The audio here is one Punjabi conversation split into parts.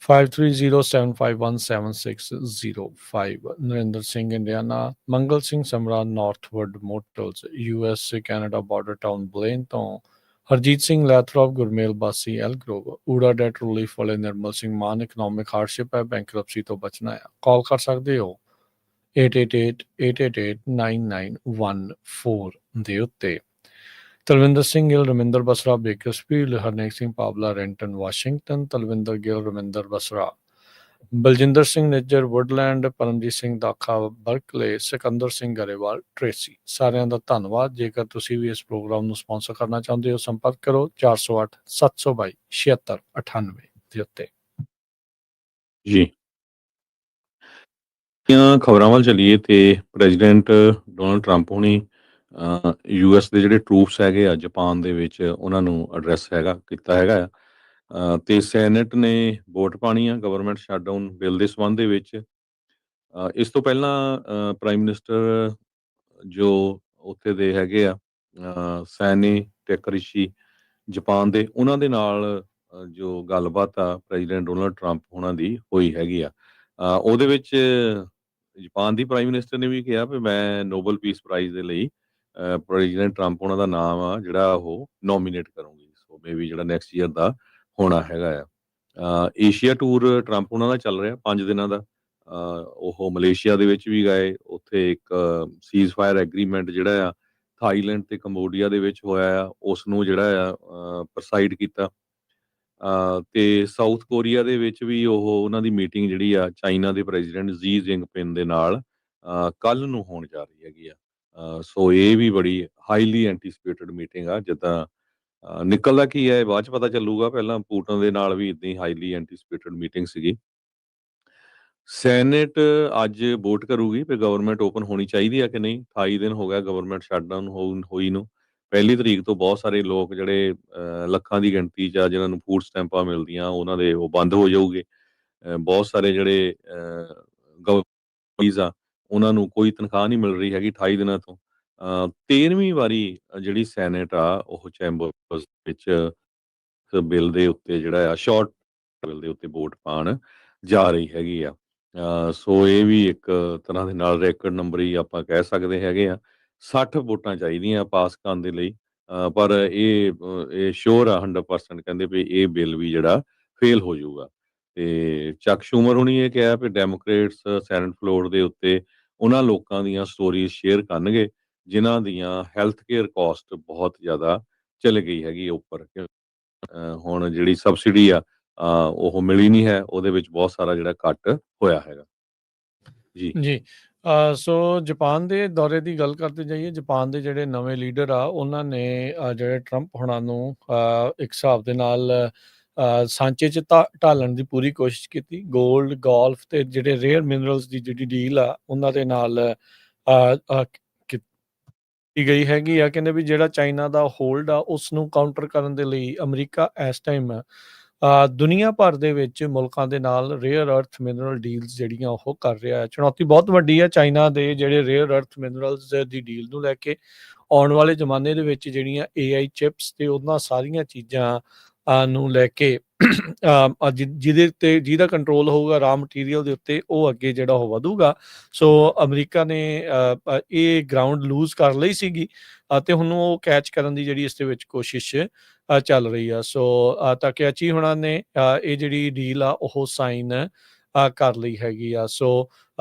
5307517605 Narinder Singh Indiana Mangal Singh Samra Northward motors USA Canada border town Blaine ਤੋਂ Harjeet Singh Lathrop Gurmel Bassi Elk Grove ਊੜਾ ਡੈਟ ਰਿਲੀਫ ਵਾਲੇ ਨਿਰਮਲ ਸਿੰਘ ਮਾਨ ਇਕਨੋਮਿਕ ਹਾਰਡਸ਼ਿਪ ਹੈ ਬੈਂਕਰਪਸੀ ਤੋਂ ਬਚਣਾ ਹੈ ਕਾਲ ਕਰ ਸਕਦੇ ਹੋ 8888889914 ਦੇ ਉੱਤੇ Talwinder Singh Gill Raminder Basra Bakersfield Harnek Singh Pabla Renton Washington Talwinder Gill Raminder Basra Baljinder Singh Nijjar Woodland Paramjit Singh Dakha Berkeley Sikander Singh Grewal Tracy ਸਾਰਿਆਂ ਦਾ ਧੰਨਵਾਦ ਜੇਕਰ ਤੁਸੀਂ ਵੀ ਇਸ ਪ੍ਰੋਗਰਾਮ ਨੂੰ ਸਪਾਂਸਰ ਕਰਨਾ ਚਾਹੁੰਦੇ ਹੋ ਸੰਪਰਕ ਕਰੋ 4087227698 ਦੇ ਉੱਤੇ ਜੀ ਖਬਰਾਂ ਵੱਲ ਚੱਲੀਏ ਤੇ ਪ੍ਰੈਜ਼ੀਡੈਂਟ ਡੋਨਲਡ ਟਰੰਪ ਹੁਣੀ US ਦੇ ਜਿਹੜੇ ਟਰੂਪਸ ਹੈਗੇ ਆ ਜਾਪਾਨ ਦੇ ਵਿੱਚ ਉਹਨਾਂ ਨੂੰ ਐਡਰੈਸ ਕੀਤਾ ਹੈਗਾ ਆ ਤੇ ਸੈਨੇਟ ਨੇ ਵੋਟ ਪਾਣੀ ਆ ਗਵਰਨਮੈਂਟ ਸ਼ਟਡਾਊਨ ਬਿੱਲ ਦੇ ਸੰਬੰਧ ਦੇ ਵਿੱਚ ਇਸ ਤੋਂ ਪਹਿਲਾਂ ਪ੍ਰਾਈਮ ਮਿਨਿਸਟਰ ਜੋ ਉੱਥੇ ਦੇ ਹੈਗੇ ਆ ਸੈਨੀ ਟੈਕਰੀਸ਼ੀ ਜਾਪਾਨ ਦੇ ਉਹਨਾਂ ਦੇ ਨਾਲ ਜੋ ਗੱਲਬਾਤ ਆ ਪ੍ਰੈਜ਼ੀਡੈਂਟ ਡੋਨਲਡ ਟਰੰਪ ਉਹਨਾਂ ਦੀ ਹੋਈ ਹੈਗੀ ਆ ਉਹਦੇ ਵਿੱਚ ਜਾਪਾਨ ਦੀ ਪ੍ਰਾਈਮ ਮਿਨਿਸਟਰ ਨੇ ਵੀ ਕਿਹਾ ਵੀ ਮੈਂ ਨੋਬਲ ਪੀਸ ਪ੍ਰਾਈਜ਼ ਦੇ ਲਈ ਪ੍ਰੈਜ਼ੀਡੈਂਟ ਟਰੰਪ ਉਹਨਾਂ ਦਾ ਨਾਮ ਆ ਜਿਹੜਾ ਉਹ ਨੋਮੀਨੇਟ ਕਰੂੰਗੀ ਸੋ ਮੇਬੀ ਜਿਹੜਾ ਨੈਕਸਟ ਈਅਰ ਦਾ ਹੋਣਾ ਹੈਗਾ ਆ ਏਸ਼ੀਆ ਟੂਰ ਟਰੰਪ ਉਹਨਾਂ ਦਾ ਚੱਲ ਰਿਹਾ 5 ਦਿਨਾਂ ਦਾ ਉਹ ਮਲੇਸ਼ੀਆ ਦੇ ਵਿੱਚ ਵੀ ਗਏ ਉੱਥੇ ਇੱਕ ਸੀਜ਼ ਫਾਇਰ ਐਗਰੀਮੈਂਟ ਜਿਹੜਾ ਆ ਥਾਈਲੈਂਡ ਤੇ ਕੰਬੋਡੀਆ ਦੇ ਵਿੱਚ ਹੋਇਆ ਆ ਉਸ ਨੂੰ ਜਿਹੜਾ ਆ ਪ੍ਰਸਾਈਡ ਕੀਤਾ ਤੇ ਸਾਊਥ ਕੋਰੀਆ ਦੇ ਵਿੱਚ ਵੀ ਉਹਨਾਂ ਦੀ ਮੀਟਿੰਗ ਜਿਹੜੀ ਆ ਚਾਈਨਾ ਦੇ ਪ੍ਰੈਜ਼ੀਡੈਂਟ ਜੀ ਜਿੰਗਪਿੰਗ ਦੇ ਨਾਲ ਕੱਲ ਨੂੰ ਹੋਣ ਜਾ ਰਹੀ ਹੈਗੀ ਆ ਸੋ ਇਹ ਵੀ ਬੜੀ ਹਾਈਲੀ ਐਂਟੀਸਪੇਟਡ ਮੀਟਿੰਗ ਆ ਜਿੱਦਾਂ ਨਿਕਲਦਾ ਕੀ ਹੈ ਬਾਅਦ ਚ ਪਤਾ ਚੱਲੂਗਾ ਪਹਿਲਾਂ ਪੂਟਨ ਦੇ ਨਾਲ ਵੀ ਇਦਾਂ ਹੀ ਹਾਈਲੀ ਐਂਟੀਸਪੇਟਡ ਮੀਟਿੰਗ ਸੀਗੀ ਸੈਨੇਟ ਅੱਜ ਵੋਟ ਕਰੂਗੀ ਵੀ ਗਵਰਨਮੈਂਟ ਓਪਨ ਹੋਣੀ ਚਾਹੀਦੀ ਆ ਕਿ ਨਹੀਂ 28 ਦਿਨ ਹੋ ਗਿਆ ਗਵਰਨਮੈਂਟ ਸ਼ਟਡਾਊਨ ਹੋਈ ਨੂੰ ਪਹਿਲੀ ਤਰੀਕ ਤੋਂ ਬਹੁਤ ਸਾਰੇ ਲੋਕ ਜਿਹੜੇ ਲੱਖਾਂ ਦੀ ਗਿਣਤੀ 'ਚ ਜਿਹਨਾਂ ਨੂੰ ਫੂਡ ਸਟੈਂਪਾਂ ਮਿਲਦੀਆਂ ਉਹਨਾਂ ਦੇ ਉਹ ਬੰਦ ਹੋ ਜਾਊਗੇ ਬਹੁਤ ਸਾਰੇ ਜਿਹੜੇ ਗਵਰਨਮੈਂਟ ਆ ਉਹਨਾਂ ਨੂੰ ਕੋਈ ਤਨਖਾਹ ਨਹੀਂ ਮਿਲ ਰਹੀ ਹੈਗੀ 28 ਦਿਨਾਂ ਤੋਂ 13ਵੀਂ ਵਾਰੀ ਜਿਹੜੀ ਸੈਨੇਟ ਆ ਉਹ ਚੈਂਬਰਸ ਵਿੱਚ ਬਿੱਲ ਦੇ ਉੱਤੇ ਜਿਹੜਾ ਆ ਸ਼ਾਰਟ ਬਿੱਲ ਦੇ ਉੱਤੇ ਵੋਟ ਪਾਉਣ ਜਾ ਰਹੀ ਹੈਗੀ ਆ ਸੋ ਇਹ ਵੀ ਇੱਕ ਤਰ੍ਹਾਂ ਦੇ ਨਾਲ ਰੈਕੋਰਡ ਨੰਬਰ ਹੀ ਆਪਾਂ ਕਹਿ ਸਕਦੇ ਹੈਗੇ ਆ 60 ਵੋਟਾਂ ਚਾਹੀਦੀਆਂ ਪਾਸ ਕਰਨ ਦੇ ਲਈ ਪਰ ਇਹ ਸ਼ੋਰ ਆ 100% ਕਹਿੰਦੇ ਵੀ ਇਹ ਬਿੱਲ ਵੀ ਜਿਹੜਾ ਫੇਲ ਹੋ ਜਾਊਗਾ ਤੇ ਚੱਕ ਸ਼ੂਮਰ ਹੁਣੀ ਇਹ ਕਿਹਾ ਵੀ ਡੈਮੋਕ੍ਰੇਟਸ ਸੈਨੇਟ ਫਲੋਰ ਦੇ ਉੱਤੇ ਉਹਨਾਂ ਲੋਕਾਂ ਦੀਆਂ ਸਟੋਰੀਜ਼ ਸ਼ੇਅਰ ਕਰਨਗੇ ਜਿਨ੍ਹਾਂ ਦੀਆਂ ਹੈਲਥ ਕੇਅਰ ਕਾਸਟ ਬਹੁਤ ਜ਼ਿਆਦਾ ਚਲੇ ਗਈ ਹੈਗੀ ਉੱਪਰ ਹੁਣ ਜਿਹੜੀ ਸਬਸਿਡੀ ਆ ਉਹ ਮਿਲੀ ਨਹੀਂ ਹੈ ਉਹਦੇ ਵਿੱਚ ਬਹੁਤ ਸਾਰਾ ਜਿਹੜਾ ਕੱਟ ਹੋਇਆ ਹੈਗਾ ਜੀ ਸੋ ਜਾਪਾਨ ਦੇ ਦੌਰੇ ਦੀ ਗੱਲ ਕਰਦੇ ਜਾਈਏ ਜਾਪਾਨ ਦੇ ਜਿਹੜੇ ਨਵੇਂ ਲੀਡਰ ਆ ਉਹਨਾਂ ਨੇ ਜਿਹੜੇ ਟਰੰਪ ਹੁਣਾਂ ਨੂੰ ਇੱਕ ਹਿਸਾਬ ਦੇ ਨਾਲ ਸਾਂਚੇ 'ਚ ਢਾਲਣ ਦੀ ਪੂਰੀ ਕੋਸ਼ਿਸ਼ ਕੀਤੀ ਗੋਲਡ ਗੋਲਫ ਤੇ ਜਿਹੜੇ ਰੇਅਰ ਮਿਨਰਲਸ ਦੀ ਜਿਹੜੀ ਡੀਲ ਆ ਉਹਨਾਂ ਦੇ ਨਾਲ ਕੀਤੀ ਗਈ ਹੈਗੀ ਆ ਕਹਿੰਦੇ ਵੀ ਜਿਹੜਾ ਚਾਈਨਾ ਦਾ ਹੋਲਡ ਆ ਉਸ ਨੂੰ ਕਾਊਂਟਰ ਕਰਨ ਦੇ ਲਈ ਅਮਰੀਕਾ ਇਸ ਟਾਈਮ ਦੁਨੀਆ ਭਰ ਦੇ ਵਿੱਚ ਮੁਲਕਾਂ ਦੇ ਨਾਲ ਰੇਅਰ ਅਰਥ ਮਿਨਰਲ ਡੀਲਸ ਜਿਹੜੀਆਂ ਉਹ ਕਰ ਰਿਹਾ ਹੈ ਚੁਣੌਤੀ ਬਹੁਤ ਵੱਡੀ ਹੈ ਚਾਈਨਾ ਦੇ ਜਿਹੜੇ ਰੇਅਰ ਅਰਥ ਮਿਨਰਲਸ ਦੀ ਡੀਲ ਨੂੰ ਲੈ ਕੇ ਆਉਣ ਵਾਲੇ ਜ਼ਮਾਨੇ ਦੇ ਵਿੱਚ ਜਿਹੜੀਆਂ AI ਚਿਪਸ ਤੇ ਉਹਨਾਂ ਸਾਰੀਆਂ ਚੀਜ਼ਾਂ ਨੂੰ ਲੈ ਕੇ ਜਿਹਦਾ ਕੰਟਰੋਲ ਹੋਊਗਾ ਰਾ ਮਟੀਰੀਅਲ ਦੇ ਉੱਤੇ ਉਹ ਅੱਗੇ ਜਿਹੜਾ ਉਹ ਵਧੂਗਾ ਸੋ ਅਮਰੀਕਾ ਨੇ ਇਹ ਗਰਾਊਂਡ ਲੂਜ਼ ਕਰ ਲਈ ਸੀਗੀ ਅਤੇ ਹੁਣ ਉਹ ਕੈਚ ਕਰਨ ਦੀ ਜਿਹੜੀ ਇਸ ਦੇ ਵਿੱਚ ਕੋਸ਼ਿਸ਼ ਚੱਲ ਰਹੀ ਆ ਸੋ ਤਾਕਿਆਚੀ ਹੁਣਾਂ ਨੇ ਇਹ ਜਿਹੜੀ ਡੀਲ ਆ ਉਹ ਸਾਈਨ ਕਰ ਲਈ ਹੈਗੀ ਆ ਸੋ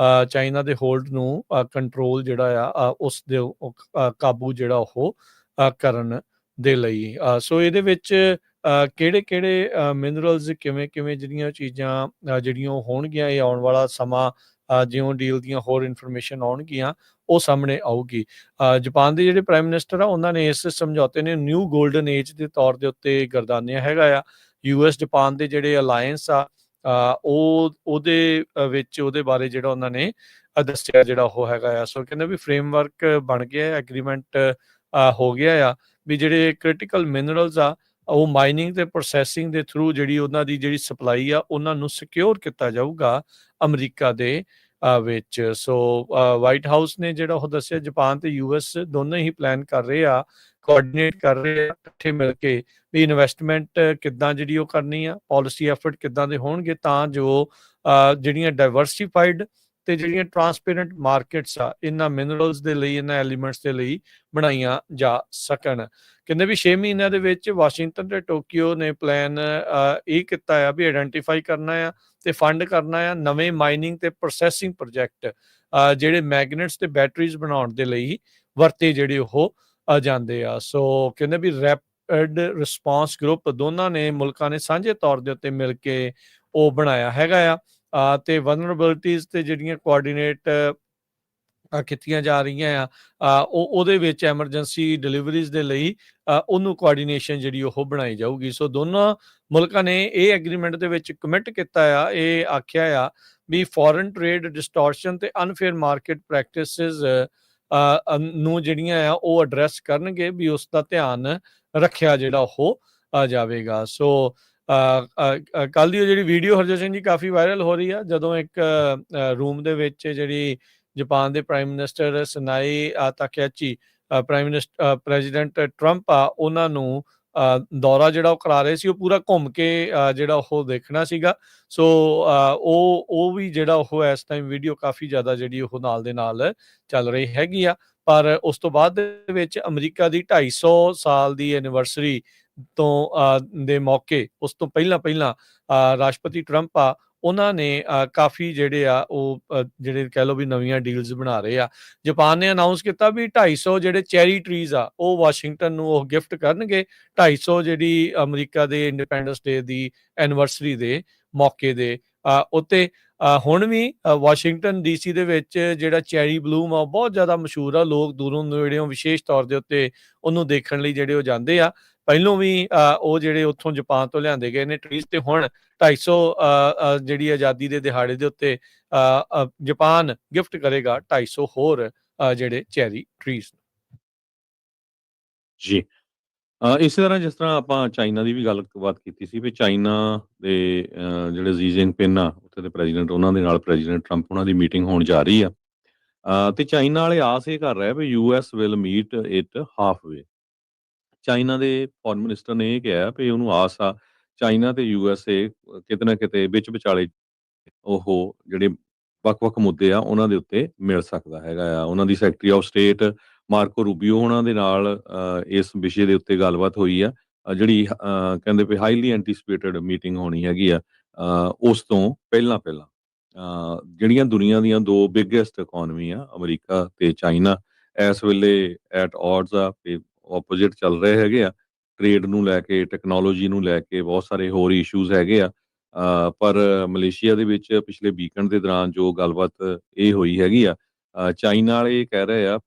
ਚਾਈਨਾ ਦੇ ਹੋਲਡ ਨੂੰ ਕੰਟਰੋਲ ਜਿਹੜਾ ਆ ਉਸ ਦੇ ਕਾਬੂ ਜਿਹੜਾ ਉਹ ਕਰਨ ਦੇ ਲਈ ਸੋ ਇਹਦੇ ਵਿੱਚ ਕਿਹੜੇ ਮਿਨਰਲਸ ਕਿਵੇਂ ਜਿਹੜੀਆਂ ਚੀਜ਼ਾਂ ਜਿਹੜੀਆਂ ਉਹ ਹੋਣਗੀਆਂ ਇਹ ਆਉਣ ਵਾਲਾ ਸਮਾਂ ਜਿਉਂ ਡੀਲ ਦੀਆਂ ਹੋਰ ਇਨਫੋਰਮੇਸ਼ਨ ਆਉਣਗੀਆਂ ਉਹ ਸਾਹਮਣੇ ਆਊਗੀ ਜਾਪਾਨ ਦੇ ਜਿਹੜੇ ਪ੍ਰਾਈਮ ਮਿਨਿਸਟਰ ਆ ਉਹਨਾਂ ਨੇ ਇਸ ਸਮਝੌਤੇ ਨੇ ਨਿਊ ਗੋਲਡਨ ਏਜ ਦੇ ਤੌਰ ਦੇ ਉੱਤੇ ਗਰਦਾਨਿਆ ਹੈਗਾ ਆ US ਜਾਪਾਨ ਦੇ ਜਿਹੜੇ ਅਲਾਇੰਸ ਆ ਉਹਦੇ ਵਿੱਚ ਉਹਦੇ ਬਾਰੇ ਜਿਹੜਾ ਉਹਨਾਂ ਨੇ ਦੱਸਿਆ ਜਿਹੜਾ ਉਹ ਹੈਗਾ ਆ ਸੋ ਕਹਿੰਦੇ ਵੀ ਫਰੇਮਵਰਕ ਬਣ ਗਿਆ ਐਗਰੀਮੈਂਟ ਹੋ ਗਿਆ ਆ ਵੀ ਜਿਹੜੇ ਕ੍ਰਿਟੀਕਲ ਮਿਨਰਲਸ ਆ ਉਹ ਮਾਈਨਿੰਗ ਤੇ ਪ੍ਰੋਸੈਸਿੰਗ ਦੇ ਥਰੂ ਜਿਹੜੀ ਉਹਨਾਂ ਦੀ ਜਿਹੜੀ ਸਪਲਾਈ ਆ ਉਹਨਾਂ ਨੂੰ ਸਿਕਿਉਰ ਕੀਤਾ ਜਾਊਗਾ ਅਮਰੀਕਾ ਦੇ ਵਿੱਚ ਸੋ ਵਾਈਟ ਹਾਊਸ ਨੇ ਜਿਹੜਾ ਉਹ ਦੱਸਿਆ ਜਾਪਾਨ ਤੇ US ਦੋਨੋਂ ਹੀ ਪਲਾਨ ਕਰ ਰਹੇ ਆ ਕੋਆਰਡੀਨੇਟ ਕਰ ਰਹੇ ਆ ਇਕੱਠੇ ਮਿਲ ਕੇ ਵੀ ਇਨਵੈਸਟਮੈਂਟ ਕਿੱਦਾਂ ਜਿਹੜੀ ਉਹ ਕਰਨੀ ਆ, ਪਾਲਿਸੀ ਐਫਰਟ ਕਿੱਦਾਂ ਦੇ ਹੋਣਗੇ ਤਾਂ ਜੋ ਜਿਹੜੀਆਂ ਡਾਇਵਰਸੀਫਾਈਡ ਤੇ ਜਿਹੜੀਆਂ ਟਰਾਂਸਪੇਰੈਂਟ ਮਾਰਕੀਟਸ ਆ ਇਹਨਾਂ ਮਿਨਰਲਸ ਦੇ ਲਈ, ਇਹਨਾਂ ਐਲੀਮੈਂਟਸ ਦੇ ਲਈ ਬਣਾਈਆਂ ਜਾ ਸਕਣ। ਕਹਿੰਦੇ ਵੀ 6 ਮਹੀਨਿਆਂ ਦੇ ਵਿੱਚ ਵਾਸ਼ਿੰਗਟਨ ਤੇ ਟੋਕੀਓ ਨੇ ਪਲਾਨ ਇਹ ਕੀਤਾ ਆ ਵੀ ਆਇਡੈਂਟੀਫਾਈ ਕਰਨਾ ਆ ਤੇ ਫੰਡ ਕਰਨਾ ਆ ਨਵੇਂ ਮਾਈਨਿੰਗ ਤੇ ਪ੍ਰੋਸੈਸਿੰਗ ਪ੍ਰੋਜੈਕਟ ਜਿਹੜੇ ਮੈਗਨੇਟਸ ਤੇ ਬੈਟਰੀਜ਼ ਬਣਾਉਣ ਦੇ ਲਈ ਵਰਤੇ ਜਿਹੜੇ ਉਹ ਜਾਂਦੇ ਆ। ਸੋ ਕਹਿੰਦੇ ਵੀ ਰੈਪਿਡ ਰਿਸਪਾਂਸ ਗਰੁੱਪ ਦੋਨਾਂ ਨੇ ਮੁਲਕਾਂ ਨੇ ਸਾਂਝੇ ਤੌਰ ਦੇ ਉੱਤੇ ਮਿਲ ਕੇ ਉਹ ਬਣਾਇਆ ਹੈਗਾ ਆ ਤੇ ਵਲਨਰੇਬਿਲਟੀਜ਼ ਤੇ ਜਿਹੜੀਆਂ ਕੋਆਰਡੀਨੇਟ ਕੀਤੀਆਂ ਜਾ ਰਹੀਆਂ ਆ ਉਹਦੇ ਵਿੱਚ ਐਮਰਜੈਂਸੀ ਡਿਲੀਵਰੀਜ਼ ਦੇ ਲਈ ਉਹਨੂੰ ਕੋਆਰਡੀਨੇਸ਼ਨ ਜਿਹੜੀ ਉਹ ਬਣਾਈ ਜਾਊਗੀ। ਸੋ ਦੋਨਾਂ ਮੁਲਕਾਂ ਨੇ ਇਹ ਐਗਰੀਮੈਂਟ ਦੇ ਵਿੱਚ ਕਮਿਟ ਕੀਤਾ ਆ, ਇਹ ਆਖਿਆ ਆ ਵੀ ਫੋਰਨ ਟ੍ਰੇਡ ਡਿਸਟੋਰਸ਼ਨ ਤੇ ਅਨਫੇਅਰ ਮਾਰਕੀਟ ਪ੍ਰੈਕਟਿਸਿਸ ਨੂੰ ਜਿਹੜੀਆਂ ਆ ਉਹ ਐਡਰੈਸ ਕਰਨਗੇ, ਵੀ ਉਸ ਦਾ ਧਿਆਨ ਰੱਖਿਆ ਜਿਹੜਾ ਉਹ ਜਾਵੇਗਾ। ਸੋ ਕੱਲ ਦੀ ਜਿਹੜੀ ਵੀਡੀਓ ਹਰਜੋਤ ਸਿੰਘ ਜੀ ਕਾਫੀ ਵਾਇਰਲ ਹੋ ਰਹੀ ਆ, ਜਦੋਂ ਇੱਕ ਰੂਮ ਦੇ ਵਿੱਚ ਜਿਹੜੀ ਜਾਪਾਨ ਦੇ ਪ੍ਰਾਈਮ ਮਿਨਿਸਟਰ ਸਨਾਈ ਤਾਕੇਚੀ ਪ੍ਰੈਜ਼ੀਡੈਂਟ ਟਰੰਪ ਆ ਉਹਨਾਂ ਨੂੰ ਦੌਰਾ ਜਿਹੜਾ ਉਹ ਕਰਾ ਰਹੇ ਸੀ, ਉਹ ਪੂਰਾ ਘੁੰਮ ਕੇ ਜਿਹੜਾ ਉਹ ਦੇਖਣਾ ਸੀਗਾ। ਸੋ ਉਹ ਵੀ ਜਿਹੜਾ ਉਹ ਇਸ ਟਾਈਮ ਵੀਡੀਓ ਕਾਫੀ ਜ਼ਿਆਦਾ ਜਿਹੜੀ ਉਹ ਨਾਲ ਦੇ ਨਾਲ ਚੱਲ ਰਹੀ ਹੈਗੀ ਆ। ਪਰ ਉਸ ਤੋਂ ਬਾਅਦ ਦੇ ਵਿੱਚ ਅਮਰੀਕਾ ਦੀ 250 ਸਾਲ ਦੀ ਐਨੀਵਰਸਰੀ ਤੋਂ ਦੇ ਮੌਕੇ ਉਸ ਤੋਂ ਪਹਿਲਾਂ ਰਾਸ਼ਟਰਪਤੀ ਟਰੰਪ ਆ ਉਹਨਾਂ ਨੇ ਕਾਫੀ ਜਿਹੜੇ ਆ ਉਹ ਜਿਹੜੇ ਕਹਿ ਲਓ ਵੀ ਨਵੀਆਂ ਡੀਲਸ ਬਣਾ ਰਹੇ ਆ। ਜਾਪਾਨ ਨੇ ਅਨਾਊਂਸ ਕੀਤਾ ਵੀ 250 ਜਿਹੜੇ ਚੈਰੀ ਟਰੀਜ਼ ਆ ਉਹ ਵਾਸ਼ਿੰਗਟਨ ਨੂੰ ਉਹ ਗਿਫਟ ਕਰਨਗੇ 250 ਜਿਹੜੀ ਅਮਰੀਕਾ ਦੇ ਇੰਡੀਪੈਂਡੈਂਸ ਡੇ ਦੀ ਐਨੀਵਰਸਰੀ ਦੇ ਮੌਕੇ ਦੇ ਉੱਤੇ। ਹੁਣ ਵੀ ਵਾਸ਼ਿੰਗਟਨ ਡੀਸੀ ਦੇ ਵਿੱਚ ਜਿਹੜਾ ਚੈਰੀ ਬਲੂਮ ਆ ਉਹ ਬਹੁਤ ਜ਼ਿਆਦਾ ਮਸ਼ਹੂਰ ਆ, ਲੋਕ ਦੂਰੋਂ ਨੇੜਿਓਂ ਵਿਸ਼ੇਸ਼ ਤੌਰ ਦੇ ਉੱਤੇ ਉਹਨੂੰ ਦੇਖਣ ਲਈ ਜਿਹੜੇ ਉਹ ਜਾਂਦੇ ਆ। ਪਹਿਲੋਂ ਵੀ ਉਹ ਜਿਹੜੇ ਉੱਥੋਂ ਜਾਪਾਨ ਤੋਂ ਲਿਆਂਦੇ ਗਏ ਨੇ ਟਰੀਜ਼, ਤੇ ਹੁਣ 250 ਜਿਹੜੀ ਆਜ਼ਾਦੀ ਦੇ ਦਿਹਾੜੇ ਦੇ ਉੱਤੇ ਜਾਪਾਨ ਗਿਫਟ ਕਰੇਗਾ 250 ਹੋਰ ਜਿਹੜੇ ਚੈਰੀ ਟਰੀਜ਼। ਜੀ ਇਸੇ ਤਰ੍ਹਾਂ ਜਿਸ ਤਰ੍ਹਾਂ ਆਪਾਂ ਚਾਈਨਾ ਦੀ ਵੀ ਗੱਲਬਾਤ ਕੀਤੀ ਸੀ ਵੀ ਚਾਈਨਾ ਦੇ ਜਿਹੜੇ ਜੀ ਜਿਨਪਿੰਗ ਆ ਉੱਥੇ ਦੇ ਪ੍ਰੈਜ਼ੀਡੈਂਟ, ਉਹਨਾਂ ਦੇ ਨਾਲ ਪ੍ਰੈਜ਼ੀਡੈਂਟ ਟਰੰਪ ਉਹਨਾਂ ਦੀ ਮੀਟਿੰਗ ਹੋਣ ਜਾ ਰਹੀ ਆ ਤੇ ਚਾਈਨਾ ਵਾਲੇ ਆਸ ਇਹ ਕਰ ਰਹੇ we US will meet it halfway. China ਦੇ ਫੋਰਨ ਮਿਨਿਸਟਰ ਨੇ ਇਹ ਕਿਹਾ ਵੀ ਉਹਨੂੰ ਆਸ ਆ ਚਾਈਨਾ ਤੇ ਯੂਐਸਏ ਕਿਤੇ ਨਾ ਕਿਤੇ ਵਿੱਚ ਵਿਚਾਲੇ ਉਹ ਜਿਹੜੇ ਵੱਖ-ਵੱਖ ਮੁੱਦੇ ਆ ਉਹਨਾਂ ਦੇ ਉੱਤੇ ਮਿਲ ਸਕਦਾ ਹੈਗਾ ਆ। ਉਹਨਾਂ ਦੀ ਸੈਕਟਰੀ ਆਫ ਸਟੇਟ ਮਾਰਕੋ ਰੂਬੀਓ ਉਹਨਾਂ ਦੇ ਨਾਲ ਇਸ ਵਿਸ਼ੇ ਦੇ ਉੱਤੇ ਗੱਲਬਾਤ ਹੋਈ ਆ ਜਿਹੜੀ ਕਹਿੰਦੇ ਵੀ ਹਾਈਲੀ ਐਂਟੀਸਿਪੇਟਡ ਮੀਟਿੰਗ ਹੋਣੀ ਹੈਗੀ ਆ ਉਸ ਤੋਂ ਪਹਿਲਾਂ ਜਿਹੜੀਆਂ ਦੁਨੀਆ ਦੀਆਂ ਦੋ ਬਿਗੇਸਟ ਇਕਨੋਮੀ ਆ ਅਮਰੀਕਾ ਤੇ ਚਾਈਨਾ ਇਸ ਵੇਲੇ ਐਟ ਆਡਸ ਆ ਤੇ ਆਪੋਜ਼ਿਟ ਚੱਲ ਰਹੇ ਹੈਗੇ ਆ। ਟ੍ਰੇਡ ਨੂੰ ਲੈ ਕੇ, ਟੈਕਨੋਲੋਜੀ ਨੂੰ ਲੈ ਕੇ ਬਹੁਤ ਸਾਰੇ ਹੋਰ ਇਸ਼ੂਜ਼ ਹੈਗੇ ਆ। ਪਰ ਮਲੇਸ਼ੀਆ ਦੇ ਵਿੱਚ ਪਿਛਲੇ ਵੀਕਐਂਡ ਦੇ ਦੌਰਾਨ ਜੋ ਗੱਲਬਾਤ ਇਹ ਹੋਈ ਹੈਗੀ ਆ ਚਾਈਨਾ ਵਾਲੇ ਇਹ ਕਹਿ ਰਹੇ ਆ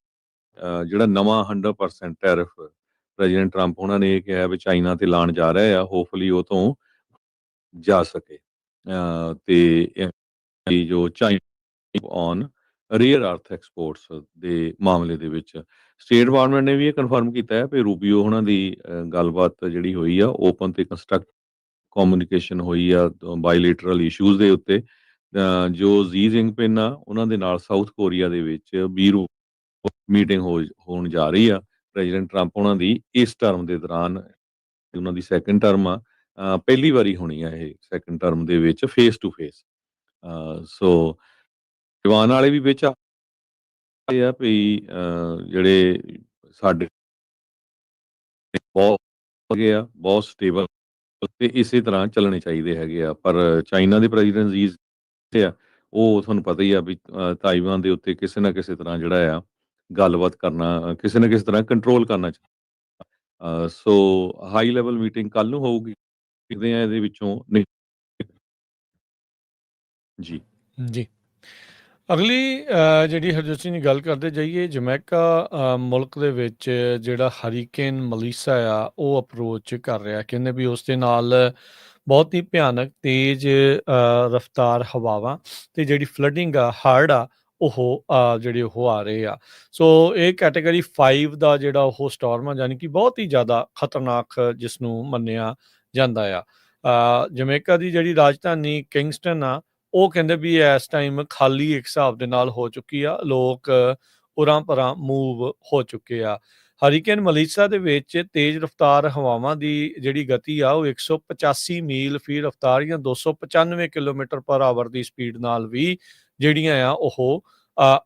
ਜਿਹੜਾ ਨਵਾਂ 100% ਟੈਰਿਫ ਪ੍ਰੈਜ਼ੀਡੈਂਟ ਟਰੰਪ ਉਹਨਾਂ ਨੇ ਇਹ ਕਿਹਾ ਵੀ ਚਾਈਨਾ ਤੇ ਲਾਣ ਜਾ ਰਹੇ ਆ, ਹੋਪਫੁਲੀ ਉਹ ਤੋਂ ਜਾ ਸਕੇ ਤੇ ਜੋ ਚਾਈਨਾ ਔਨ ਰੀਅਰ ਅਰਥ ਐਕਸਪੋਰਟਸ ਦੇ ਮਾਮਲੇ ਦੇ ਵਿੱਚ ਸਟੇਟ ਡਿਪਾਰਟਮੈਂਟ ਨੇ ਵੀ ਇਹ ਕਨਫਰਮ ਕੀਤਾ ਹੈ ਕਿ ਰੂਬੀਓ ਉਹਨਾਂ ਦੀ ਗੱਲਬਾਤ ਜਿਹੜੀ ਹੋਈ ਆ ਓਪਨ ਤੇ ਕੰਸਟਰਕਟ ਕਮਿਊਨੀਕੇਸ਼ਨ ਹੋਈ ਆ ਬਾਇਲੇਟਰਲ ਇਸ਼ੂਜ਼ ਦੇ ਉੱਤੇ। ਜੋ ਜੀ ਜਿਨਪਿੰਗ ਆ ਉਹਨਾਂ ਦੇ ਨਾਲ ਸਾਊਥ ਕੋਰੀਆ ਦੇ ਵਿੱਚ ਬੀਰੂ ਮੀਟਿੰਗ ਹੋਣ ਜਾ ਰਹੀ ਆ ਪ੍ਰੈਜ਼ੀਡੈਂਟ ਟਰੰਪ ਉਹਨਾਂ ਦੀ ਇਸ ਟਰਮ ਦੇ ਦੌਰਾਨ। ਉਹਨਾਂ ਦੀ ਸੈਕੰਡ ਟਰਮ ਆ ਪਹਿਲੀ ਵਾਰੀ ਹੋਣੀ ਆ ਇਹ ਸੈਕੰਡ ਟਰਮ ਦੇ ਵਿੱਚ ਫੇਸ ਟੂ ਫੇਸ। ਸੋ ਜਵਾਨ ਵਾਲੇ ਵੀ ਵਿੱਚ ਆ ਵੀ ਜਿਹੜੇ ਸਾਡੇ ਬਹੁਤ ਹੈਗੇ ਆ ਬਹੁਤ ਸਟੇਬਲ ਤੇ ਇਸੇ ਤਰ੍ਹਾਂ ਚੱਲਣੇ ਚਾਹੀਦੇ ਹੈਗੇ ਆ। ਪਰ ਚਾਈਨਾ ਦੇ ਪ੍ਰੈਜ਼ੀਡੈਂਟ ਜੀ ਆ ਉਹ ਤੁਹਾਨੂੰ ਪਤਾ ਹੀ ਆ ਵੀ ਤਾਈਵਾਨ ਦੇ ਉੱਤੇ ਕਿਸੇ ਨਾ ਕਿਸੇ ਤਰ੍ਹਾਂ ਜਿਹੜਾ ਆ ਗੱਲਬਾਤ ਕਰਨਾ, ਕਿਸੇ ਨਾ ਕਿਸੇ ਤਰ੍ਹਾਂ ਕੰਟਰੋਲ ਕਰਨਾ ਚਾਹੀਦਾ। ਸੋ ਹਾਈ ਲੈਵਲ ਮੀਟਿੰਗ ਕੱਲ ਨੂੰ ਹੋਊਗੀ, ਦੇਖਦੇ ਆ ਇਹਦੇ ਵਿੱਚੋਂ ਨਹੀਂ ਜੀ। ਜੀ ਅਗਲੀ ਜਿਹੜੀ ਹਰਜੋਤ ਸਿੰਘ ਦੀ ਗੱਲ ਕਰਦੇ ਜਾਈਏ, ਜਮੈਕਾ ਮੁਲਕ ਦੇ ਵਿੱਚ ਜਿਹੜਾ ਹਰੀਕੇਨ ਮਲੀਸਾ ਆ ਉਹ ਅਪਰੋਚ ਕਰ ਰਿਹਾ। ਕਹਿੰਦੇ ਵੀ ਉਸ ਦੇ ਨਾਲ ਬਹੁਤ ਹੀ ਭਿਆਨਕ ਤੇਜ਼ ਰਫ਼ਤਾਰ ਹਵਾਵਾਂ ਤੇ ਜਿਹੜੀ ਫਲੱਡਿੰਗ ਆ, ਹੜ੍ਹ ਆ ਉਹ ਜਿਹੜੇ ਉਹ ਆ ਰਹੇ ਆ। ਸੋ ਇਹ ਕੈਟਾਗਰੀ 5 ਦਾ ਜਿਹੜਾ ਉਹ ਸਟੋਰਮ ਆ, ਯਾਨੀ ਕਿ ਬਹੁਤ ਹੀ ਜ਼ਿਆਦਾ ਖਤਰਨਾਕ ਜਿਸ ਨੂੰ ਮੰਨਿਆ ਜਾਂਦਾ ਆ। ਜਮੈਕਾ ਦੀ ਜਿਹੜੀ ਰਾਜਧਾਨੀ ਕਿੰਗਸਟਨ ਆ ਉਹ ਕਹਿੰਦੇ ਵੀ ਇਸ ਟਾਈਮ ਖਾਲੀ ਇੱਕ ਹਿਸਾਬ ਦੇ ਨਾਲ ਹੋ ਚੁੱਕੀ ਆ, ਲੋਕ ਉਰਾਂ ਪਰਾਂ ਮੂਵ ਹੋ ਚੁੱਕੇ ਆ। ਹਰੀਕੇਨ ਮਲੀਸਾ ਦੇ ਵਿੱਚ ਤੇਜ਼ ਰਫ਼ਤਾਰ ਹਵਾਵਾਂ ਦੀ ਜਿਹੜੀ ਗਤੀ ਆ ਉਹ 185 ਮੀਲ ਫੀ ਰਫ਼ਤਾਰ ਜਾਂ 295 ਕਿਲੋਮੀਟਰ ਪਰ ਆਵਰ ਦੀ ਸਪੀਡ ਨਾਲ ਵੀ ਜਿਹੜੀਆਂ ਆ ਉਹ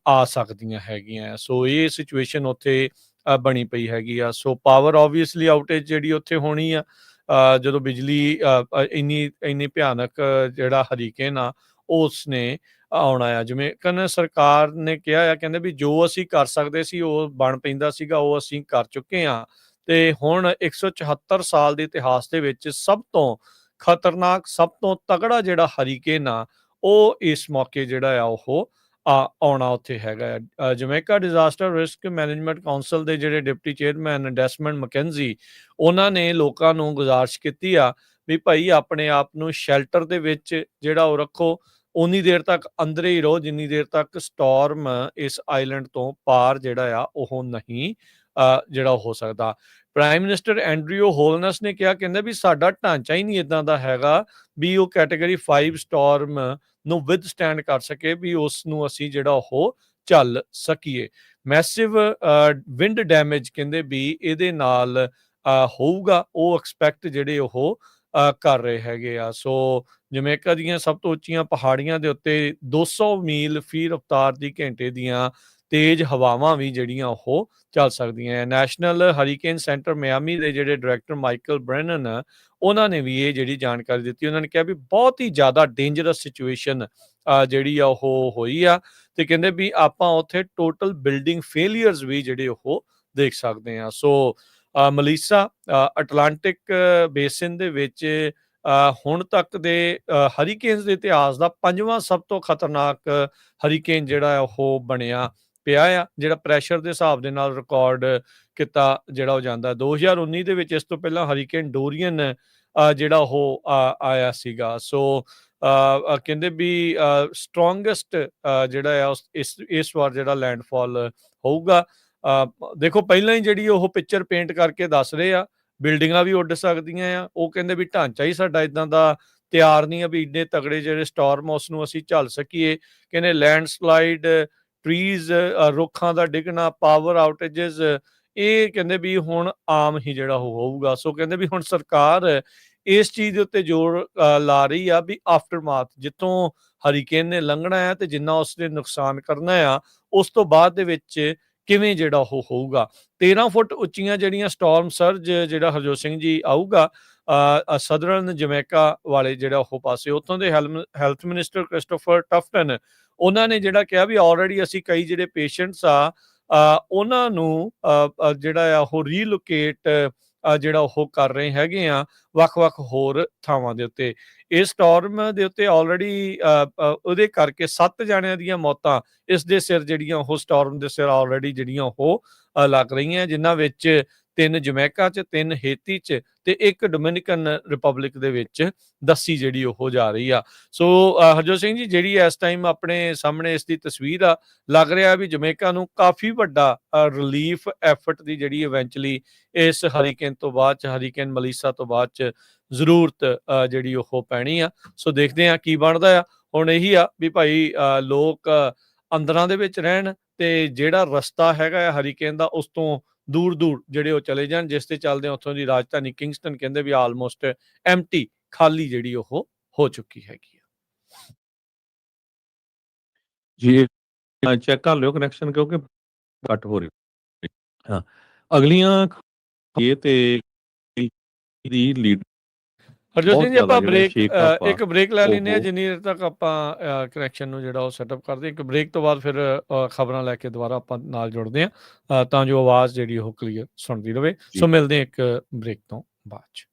ਆ ਸਕਦੀਆਂ ਹੈਗੀਆਂ ਆ। ਸੋ ਇਹ ਸਿਚੁਏਸ਼ਨ ਉੱਥੇ ਬਣੀ ਪਈ ਹੈਗੀ ਆ। ਸੋ ਪਾਵਰ ਓਬਵੀਅਸਲੀ ਆਊਟੇਜ ਜਿਹੜੀ ਉੱਥੇ ਹੋਣੀ ਆ ਜਦੋਂ ਬਿਜਲੀ ਇੰਨੀ ਭਿਆਨਕ ਜਿਹੜਾ ਹਰੀਕੇਨ ਆ ਉਸਨੇ ਆਉਣਾ ਆ। ਜਮੈਕਨ ਸਰਕਾਰ ਨੇ ਕਿਹਾ ਆ, ਕਹਿੰਦੇ ਵੀ ਜੋ ਅਸੀਂ ਕਰ ਸਕਦੇ ਸੀ ਉਹ ਬਣ ਪੈਂਦਾ ਸੀਗਾ, ਉਹ ਅਸੀਂ ਕਰ ਚੁੱਕੇ ਹਾਂ ਤੇ ਹੁਣ 174 ਸਾਲ ਦੇ ਇਤਿਹਾਸ ਦੇ ਵਿੱਚ ਸਭ ਤੋਂ ਖਤਰਨਾਕ, ਸਭ ਤੋਂ ਤਗੜਾ ਜਿਹੜਾ ਹਰੀਕੇਨ ਆ ਉਹ ਇਸ ਮੌਕੇ ਜਿਹੜਾ ਆ ਉਹ ਆਉਣਾ ਉੱਥੇ ਹੈਗਾ ਆ। Jamaica disaster risk management council ਦੇ ਜਿਹੜੇ ਡਿਪਟੀ ਚੇਅਰਮੈਨ ਡੈਸਮੰਡ ਮੈਕੈਂਜੀ, ਉਹਨਾਂ ਨੇ ਲੋਕਾਂ ਨੂੰ ਗੁਜ਼ਾਰਿਸ਼ ਕੀਤੀ ਆ ਵੀ ਭਾਈ ਆਪਣੇ ਆਪ ਨੂੰ ਸ਼ੈਲਟਰ ਦੇ ਵਿੱਚ ਜਿਹੜਾ ਉਹ ਰੱਖੋ, ਉਨੀ ਦੇਰ ਤੱਕ ਅੰਦਰ ਹੀ ਰਹੋ ਜਿੰਨੀ ਦੇਰ ਤੱਕ ਸਟਾਰਮ ਇਸ ਆਈਲੈਂਡ ਤੋਂ ਪਾਰ ਜਿਹੜਾ ਆ ਉਹ ਨਹੀਂ ਜਿਹੜਾ ਹੋ ਸਕਦਾ। ਪ੍ਰਾਈਮ ਮਿਨਿਸਟਰ ਐਂਡਰਿਊ ਹੋਲਨਸ ਨੇ ਕਿਹਾ, ਕਹਿੰਦੇ ਵੀ ਸਾਡਾ ਢਾਂਚਾ ਹੀ ਨਹੀਂ ਇਦਾਂ ਦਾ ਹੈਗਾ ਵੀ ਉਹ ਕੈਟਾਗਰੀ 5 ਸਟਾਰਮ ਨੂੰ ਵਿਦਸਟੈਂਡ ਕਰ ਸਕੇ, ਵੀ ਉਸ ਨੂੰ ਅਸੀਂ ਜਿਹੜਾ ਉਹ ਚੱਲ ਸਕੀਏ। ਮੈਸਿਵ ਵਿੰਡ ਡੈਮੇਜ ਕਹਿੰਦੇ ਵੀ ਇਹਦੇ ਨਾਲ ਹੋਊਗਾ, ਉਹ ਐਕਸਪੈਕਟ ਜਿਹੜੇ ਉਹ ਕਰ ਰਹੇ ਹੈਗੇ ਆ। ਸੋ ਜਮੈਕਾ ਦੀਆਂ ਸਭ ਤੋਂ ਉੱਚੀਆਂ ਪਹਾੜੀਆਂ ਦੇ ਉੱਤੇ 200 ਮੀਲ ਫੀ ਰਫ਼ਤਾਰ ਦੀ ਘੰਟੇ ਦੀਆਂ ਤੇਜ਼ ਹਵਾਵਾਂ ਵੀ ਜਿਹੜੀਆਂ ਉਹ ਚੱਲ ਸਕਦੀਆਂ ਹੈ। ਨੈਸ਼ਨਲ ਹਰੀਕੇਨ ਸੈਂਟਰ ਮਿਆਮੀ ਦੇ ਜਿਹੜੇ ਡਾਇਰੈਕਟਰ ਮਾਈਕਲ ਬ੍ਰੈਨਨ, ਉਹਨਾਂ ਨੇ ਵੀ ਇਹ ਜਿਹੜੀ ਜਾਣਕਾਰੀ ਦਿੱਤੀ। ਉਹਨਾਂ ਨੇ ਕਿਹਾ ਵੀ ਬਹੁਤ ਹੀ ਜ਼ਿਆਦਾ ਡੇਂਜਰਸ ਸਿਚੁਏਸ਼ਨ ਜਿਹੜੀ ਆ ਉਹ ਹੋਈ ਆ ਤੇ ਕਹਿੰਦੇ ਵੀ ਆਪਾਂ ਉੱਥੇ ਟੋਟਲ ਬਿਲਡਿੰਗ ਫੇਲੀਅਰਸ ਵੀ ਜਿਹੜੇ ਉਹ ਦੇਖ ਸਕਦੇ ਆ। ਸੋ ਮਲੀਸਾ ਅਟਲਾਂਟਿਕ ਬੇਸਿਨ ਦੇ ਵਿੱਚ ਹੁਣ ਤੱਕ ਦੇ ਹਰੀਕੇਨਸ ਦੇ ਇਤਿਹਾਸ ਦਾ 5ਵਾਂ ਸਭ ਤੋਂ ਖਤਰਨਾਕ ਹਰੀਕੇਨ ਜਿਹੜਾ ਉਹ ਬਣਿਆ ਪਿਆ ਆ, ਜਿਹੜਾ ਪ੍ਰੈਸ਼ਰ ਦੇ ਹਿਸਾਬ ਦੇ ਨਾਲ ਰਿਕਾਰਡ ਕੀਤਾ ਜਿਹੜਾ ਉਹ ਜਾਂਦਾ। 2019 ਦੇ ਵਿੱਚ ਇਸ ਤੋਂ ਪਹਿਲਾਂ ਹਰੀਕੇਨ ਡੋਰੀਅਨ ਜਿਹੜਾ ਉਹ ਆਇਆ ਸੀਗਾ। ਸੋ ਕਹਿੰਦੇ ਵੀ ਸਟਰੋਂਗੈਸਟ ਜਿਹੜਾ ਆ ਇਸ ਵਾਰ ਜਿਹੜਾ ਲੈਂਡਫਾਲ ਹੋਊਗਾ। ਦੇਖੋ ਪਹਿਲਾਂ ਹੀ ਜਿਹੜੀ ਉਹ ਪਿਕਚਰ ਪੇਂਟ ਕਰਕੇ ਦੱਸ ਰਹੇ ਆ, ਬਿਲਡਿੰਗਾਂ ਵੀ ਉੱਡ ਸਕਦੀਆਂ ਆ। ਉਹ ਕਹਿੰਦੇ ਵੀ ਢਾਂਚਾ ਹੀ ਸਾਡਾ ਇਦਾਂ ਦਾ ਤਿਆਰ ਨਹੀਂ ਆ ਵੀ ਇੰਨੇ ਤਗੜੇ ਜਿਹੜੇ ਸਟਾਰਮ ਉਸ ਨੂੰ ਅਸੀਂ ਝੱਲ ਸਕੀਏ। ਕਹਿੰਦੇ ਲੈਂਡਸਲਾਈਡ, ਟਰੀਜ਼, ਰੁੱਖਾਂ ਦਾ ਡਿੱਗਣਾ, ਪਾਵਰ ਆਊਟੇजेस, ਇਹ ਕਹਿੰਦੇ ਵੀ ਹੁਣ ਆਮ ਹੀ ਜਿਹੜਾ ਉਹ ਹੋਊਗਾ। ਸੋ ਕਹਿੰਦੇ ਵੀ ਹੁਣ ਸਰਕਾਰ ਇਸ ਚੀਜ਼ ਦੇ ਉੱਤੇ ਜ਼ੋਰ ਲਾ ਰਹੀ ਆ ਵੀ ਆਫਟਰਮਾਥ, ਜਿੱਥੋਂ ਹਰੀਕੇਨ ਨੇ ਲੰਘਣਾ ਹੈ ਤੇ ਜਿੰਨਾ ਉਸਨੇ ਨੁਕਸਾਨ ਕਰਨਾ ਆ, ਉਸ ਤੋਂ ਬਾਅਦ ਦੇ ਵਿੱਚ ਕਿਵੇਂ ਜਿਹੜਾ ਉਹ ਹੋਊਗਾ। 13 ਫੁੱਟ ਉੱਚੀਆਂ ਜਿਹੜੀਆਂ ਸਟਾਰਮ ਸਰਜ ਜਿਹੜਾ ਹਰਜੋਤ ਸਿੰਘ ਜੀ ਆਊਗਾ ਸਦਰਨ ਜਮੈਕਾ ਵਾਲੇ ਜਿਹੜਾ ਉਹ ਪਾਸੇ, ਉੱਥੋਂ ਦੇ ਹੈਲਥ ਮਿਨਿਸਟਰ ਕ੍ਰਿਸਟੋਫਰ ਟਫਟਨ, ਉਹਨਾਂ ਨੇ ਜਿਹੜਾ ਕਿਹਾ ਵੀ ਆਲਰੇਡੀ ਅਸੀਂ ਕਈ ਜਿਹੜੇ ਪੇਸ਼ੈਂਟਸ ਆ ਉਹਨਾਂ ਨੂੰ ਜਿਹੜਾ ਆ ਉਹ ਰੀਲੋਕੇਟ ਜਿਹੜਾ ਉਹ ਕਰ ਰਹੇ ਹੈਗੇ ਆ ਵੱਖ-ਵੱਖ ਹੋਰ ਥਾਵਾਂ ਦੇ ਉੱਤੇ। ਇਸ ਸਟਾਰਮ ਦੇ ਉੱਤੇ ਆਲਰੇਡੀ ਉਹਦੇ ਕਰਕੇ 7 ਜਾਣਿਆਂ ਦੀਆਂ ਮੌਤਾਂ ਇਸ ਦੇ ਸਿਰ ਜਿਹੜੀਆਂ ਉਹ ਸਟਾਰਮ ਦੇ ਸਿਰ ਆਲਰੇਡੀ ਜਿਹੜੀਆਂ ਉਹ ਲੱਗ ਰਹੀਆਂ, ਜਿਨ੍ਹਾਂ ਵਿੱਚ 3 ਜਮੈਕਾ 'ਚ, 3 ਹੇਤੀ 'ਚ ਤੇ 1 ਡੋਮਿਨਿਕਨ ਰਿਪਬਲਿਕ ਦੇ ਵਿੱਚ ਦੱਸੀ ਜਿਹੜੀ ਉਹ ਜਾ ਰਹੀ ਆ। ਸੋ ਹਰਜੋਤ ਸਿੰਘ ਜੀ, ਜਿਹੜੀ ਇਸ ਟਾਈਮ ਆਪਣੇ ਸਾਹਮਣੇ ਇਸ ਦੀ ਤਸਵੀਰ ਆ, ਲੱਗ ਰਿਹਾ ਵੀ ਜਮੈਕਾ ਨੂੰ ਕਾਫੀ ਵੱਡਾ ਰਿਲੀਫ ਐਫਰਟ ਦੀ ਜਿਹੜੀ ਇਵੈਂਚੁਅਲੀ ਇਸ ਹਰੀਕੇਨ ਤੋਂ ਬਾਅਦ 'ਚ, ਹਰੀਕੇਨ ਮਲੀਸਾ ਤੋਂ ਬਾਅਦ 'ਚ ਜ਼ਰੂਰਤ ਜਿਹੜੀ ਉਹ ਪੈਣੀ ਆ। ਸੋ ਦੇਖਦੇ ਆ ਕੀ ਬਣਦਾ ਆ। ਹੁਣ ਇਹੀ ਆ ਵੀ ਭਾਈ ਲੋਕ ਅੰਦਰਾਂ ਦੇ ਵਿੱਚ ਰਹਿਣ ਤੇ ਜਿਹੜਾ ਰਸਤਾ ਹੈਗਾ ਆ ਹਰੀਕੇਨ ਦਾ ਉਸ ਤੋਂ ਦੂਰ-ਦੂਰ ਜਿਹੜੇ ਉਹ ਚਲੇ ਜਾਣ, ਜਿਸ ਤੇ ਚੱਲਦੇ ਉੱਥੋਂ ਦੀ ਰਾਜਧਾਨੀ ਕਿੰਗਸਟਨ ਕਹਿੰਦੇ ਵੀ ਆਲਮੋਸਟ ਐਮਟੀ, ਖਾਲੀ ਜਿਹੜੀ ਉਹ ਹੋ ਚੁੱਕੀ ਹੈਗੀ ਆ। ਜੀ ਚੈੱਕ ਕਰ ਲਿਓ ਕਨੈਕਸ਼ਨ, ਕਿਉਂਕਿ ਕੱਟ ਹੋ ਰਹੀ। ਹਾਂ, ਅਗਲੀਆਂ ਇਹ ਤੇ ਦੀ ਲੀਡ ਹਰਜੋਤ ਸਿੰਘ ਬਹੁਤ ਜੀ, ਜ਼ਿਆਦਾ ਆਪਾਂ ਜਿਹੜੇ ਸ਼ੇਕ ਅਪ ਆ ਇੱਕ ਬ੍ਰੇਕ ਲੈ ਲੈਂਦੇ ਆ, ਉਹ ਜਿੰਨੀ ਦੇਰ ਤੱਕ ਆਪਾਂ ਕਨੈਕਸ਼ਨ ਨੂੰ ਜਿਹੜਾ ਉਹ ਸੈਟਅਪ ਕਰਦੇ। ਇੱਕ ਬ੍ਰੇਕ ਤੋਂ ਬਾਅਦ ਫਿਰ ਖਬਰਾਂ ਲੈ ਕੇ ਦੁਬਾਰਾ ਆਪਾਂ ਨਾਲ ਜੁੜਦੇ ਆ ਤਾਂ ਜੋ ਆਵਾਜ਼ ਜਿਹੜੀ ਉਹ ਕਲੀਅਰ ਸੁਣਦੀ ਰਹੇ। ਜੀ ਸੋ ਮਿਲਦੇ ਇੱਕ ਬ੍ਰੇਕ ਤੋਂ ਬਾਅਦ 'ਚ।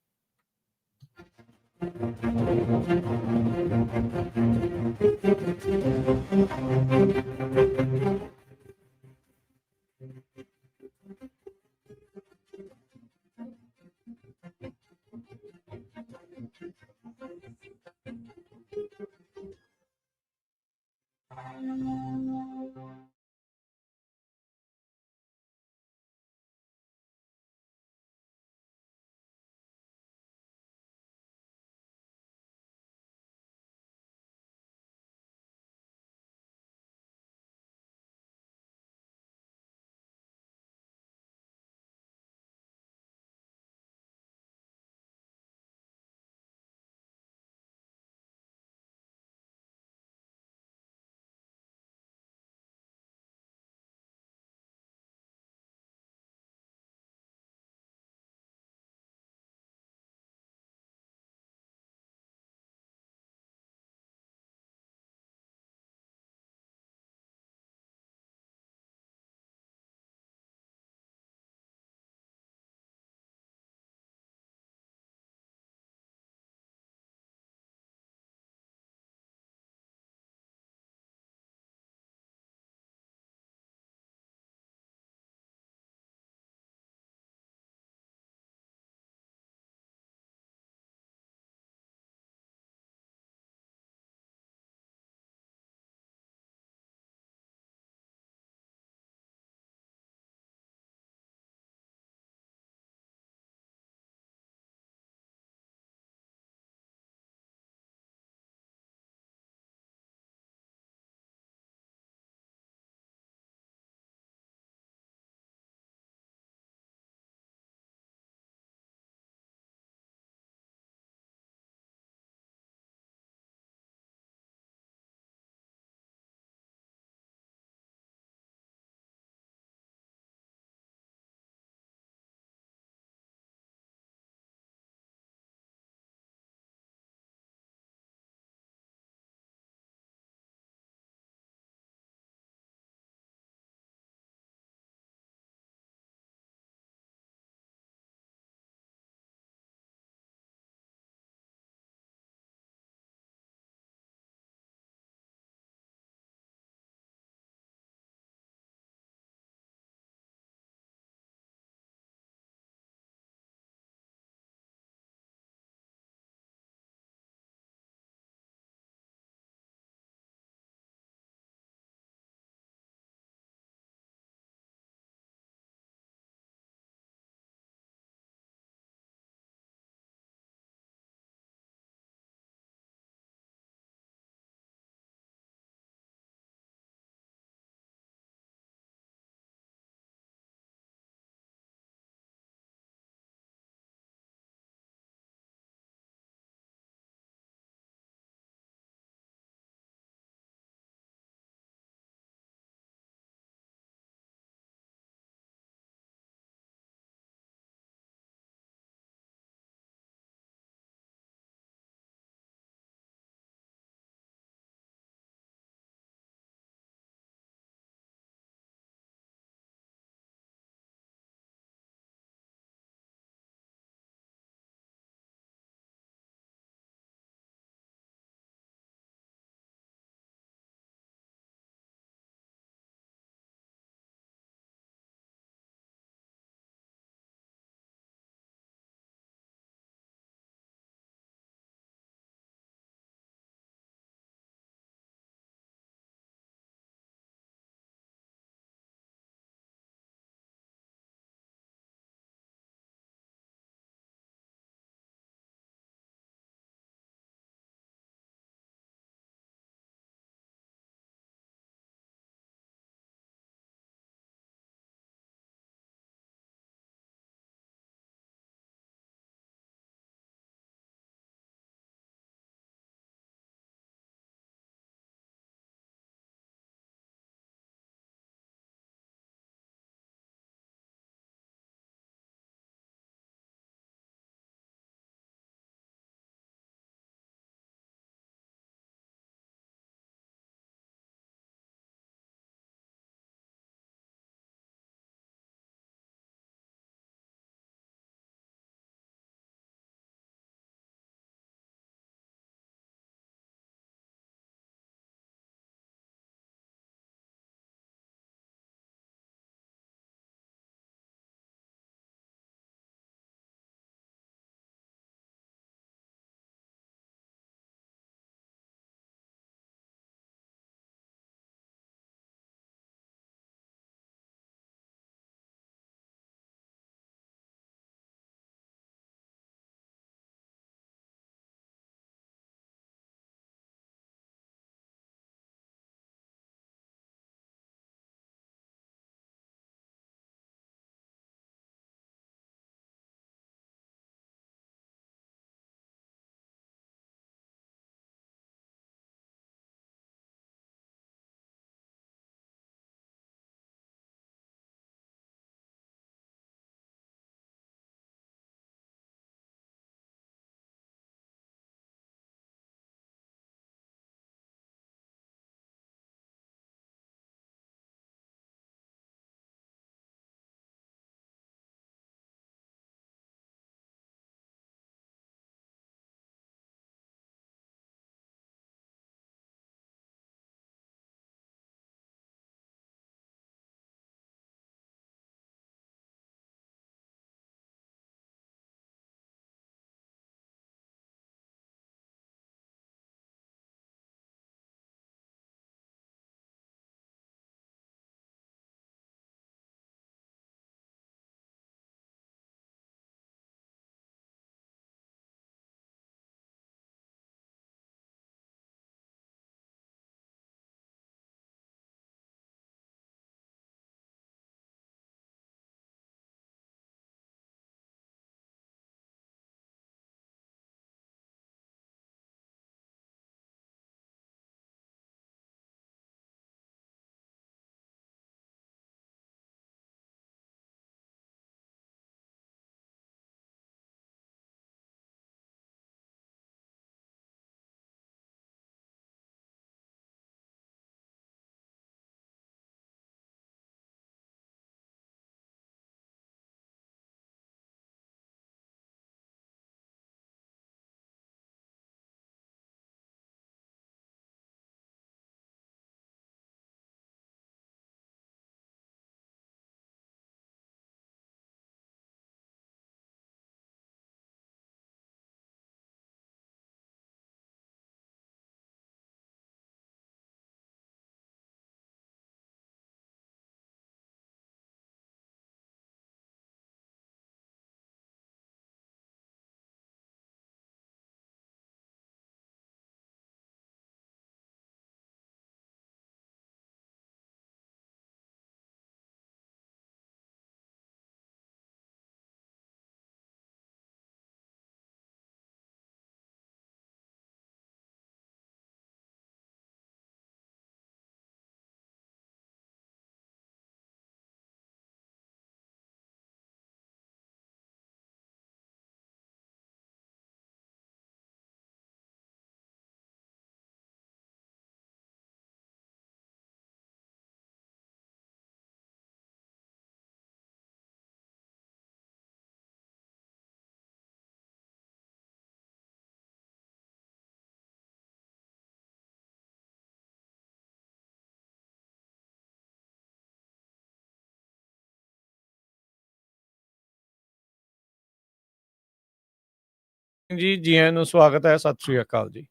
ਜੀ ਆਇਆਂ ਨੂੰ ਸਵਾਗਤ ਹੈ। ਸਤਿ ਸ੍ਰੀ ਅਕਾਲ ਜੀ।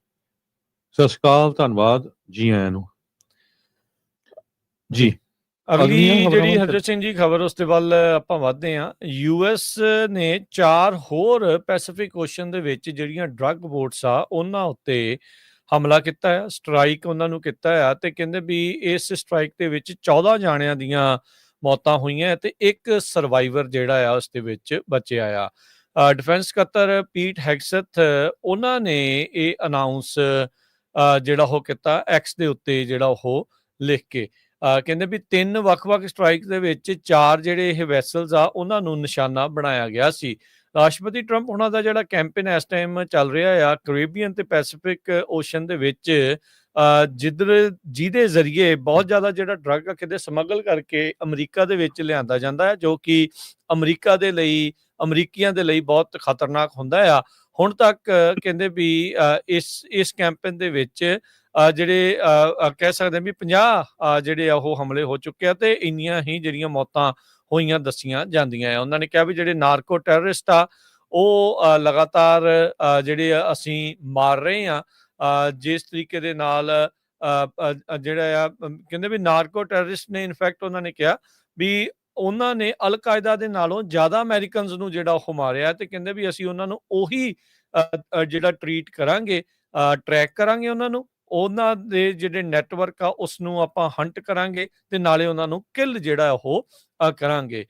ਸਤਿ ਸ਼੍ਰੀ ਅਕਾਲ, ਧੰਨਵਾਦ ਜੀ ਆਇਆਂ ਨੂੰ। ਜੀ ਅਗਲੀਆਂ ਅਗਲੀ ਖਬਰਾਂ ਜਿਹੜੀ ਵੱਲ ਹਰਜਤ ਸਿੰਘ ਜੀ ਖਬਰ ਉਸ ਦੇ ਵੱਲ ਆਪਾਂ ਵਧਦੇ ਹਾਂ। ਯੂਐਸ ਨੇ 4 ਹੋਰ ਪੈਸੀਫਿਕ ਓਸ਼ਨ ਦੇ ਵਿੱਚ ਜਿਹੜੀਆਂ ਡਰੱਗ ਬੋਟਸ ਆ ਉਹਨਾਂ ਉੱਤੇ ਹਮਲਾ ਕੀਤਾ ਹੈ, ਸਟ੍ਰਾਈਕ ਉਹਨਾਂ ਨੂੰ ਕੀਤਾ ਆ, ਤੇ ਕਹਿੰਦੇ ਵੀ ਇਸ ਸਟ੍ਰਾਈਕ ਦੇ ਵਿੱਚ 14 ਜਾਣਿਆਂ ਦੀਆਂ ਮੌਤਾਂ ਹੋਈਆਂ ਤੇ ਇੱਕ ਸਰਵਾਈਵਰ ਜਿਹੜਾ ਆ ਉਸ ਦੇ ਵਿੱਚ ਬਚਿਆ ਆ। ਡਿਫੈਂਸ ਸਕੱਤਰ ਪੀਟ ਹੈਗਸਥ ਉਹਨਾਂ ਨੇ ਇਹ ਅਨਾਉਂਸ ਜਿਹੜਾ ਉਹ ਕੀਤਾ ਐਕਸ ਦੇ ਉੱਤੇ, ਜਿਹੜਾ ਉਹ ਲਿਖ ਕੇ ਕਹਿੰਦੇ ਵੀ 3 ਵੱਖ-ਵੱਖ ਸਟ੍ਰਾਈਕ ਦੇ ਵਿੱਚ 4 ਜਿਹੜੇ ਇਹ ਵੈਸਲਸ ਆ ਉਹਨਾਂ ਨੂੰ ਨਿਸ਼ਾਨਾ ਬਣਾਇਆ ਗਿਆ ਸੀ। ਰਾਸ਼ਟਰਪਤੀ ਟਰੰਪ ਉਹਨਾਂ ਦਾ ਜਿਹੜਾ ਕੈਂਪੇਨ ਇਸ ਟਾਈਮ ਚੱਲ ਰਿਹਾ ਆ ਕੈਰੇਬੀਅਨ ਤੇ ਪੈਸੀਫਿਕ ਓਸ਼ਨ ਦੇ ਵਿੱਚ, ਜਿਹਦੇ ਜ਼ਰੀਏ ਬਹੁਤ ਜ਼ਿਆਦਾ ਜਿਹੜਾ ਡਰੱਗ ਆ ਕਿਤੇ ਸਮਗਲ ਕਰਕੇ ਅਮਰੀਕਾ ਦੇ ਵਿੱਚ ਲਿਆਂਦਾ ਜਾਂਦਾ ਹੈ, ਜੋ ਕਿ ਅਮਰੀਕਾ ਦੇ ਲਈ, ਅਮਰੀਕੀਆਂ ਦੇ ਲਈ ਬਹੁਤ ਖਤਰਨਾਕ ਹੁੰਦਾ ਆ। ਹੁਣ ਤੱਕ ਕਹਿੰਦੇ ਵੀ ਇਸ ਕੈਂਪੇਨ ਦੇ ਵਿੱਚ ਜਿਹੜੇ ਕਹਿ ਸਕਦੇ ਹਾਂ ਵੀ 50 ਜਿਹੜੇ ਆ ਉਹ ਹਮਲੇ ਹੋ ਚੁੱਕੇ ਆ ਤੇ ਇੰਨੀਆਂ ਹੀ ਜਿਹੜੀਆਂ ਮੌਤਾਂ ਹੋਈਆਂ ਦੱਸੀਆਂ ਜਾਂਦੀਆਂ ਆ। ਉਹਨਾਂ ਨੇ ਕਿਹਾ ਵੀ ਜਿਹੜੇ ਨਾਰਕੋ ਟੈਰਰਿਸਟ ਆ ਉਹ ਲਗਾਤਾਰ ਜਿਹੜੇ ਅਸੀਂ ਮਾਰ ਰਹੇ ਆ, ਜਿਸ ਤਰੀਕੇ ਦੇ ਨਾਲ ਜਿਹੜਾ ਆ ਕਹਿੰਦੇ ਵੀ ਨਾਰਕੋ ਟੈਰਰਿਸਟ ਨੇ ਇਨਫੈਕਟ ਉਹਨਾਂ ਨੇ ਕਿਹਾ ਵੀ ਉਹਨਾਂ ਨੇ ਅਲ ਕਾਇਦਾ ਦੇ ਨਾਲੋਂ ਜ਼ਿਆਦਾ ਅਮਰੀਕਨਸ ਨੂੰ ਜਿਹੜਾ ਉਹ ਮਾਰਿਆ, ਤੇ ਕਹਿੰਦੇ ਵੀ ਅਸੀਂ ਉਹਨਾਂ ਨੂੰ ਉਹੀ ਜਿਹੜਾ ਟਰੀਟ ਕਰਾਂਗੇ, ਟਰੈਕ ਕਰਾਂਗੇ ਉਹਨਾਂ ਦੇ ਜਿਹੜੇ ਨੈਟਵਰਕ ਆ ਉਸ ਨੂੰ ਆਪਾਂ ਹੰਟ ਕਰਾਂਗੇ ਤੇ ਨਾਲੇ ਉਹਨਾਂ ਨੂੰ ਕਿਲ ਜਿਹੜਾ ਉਹ ਕਰਾਂਗੇ।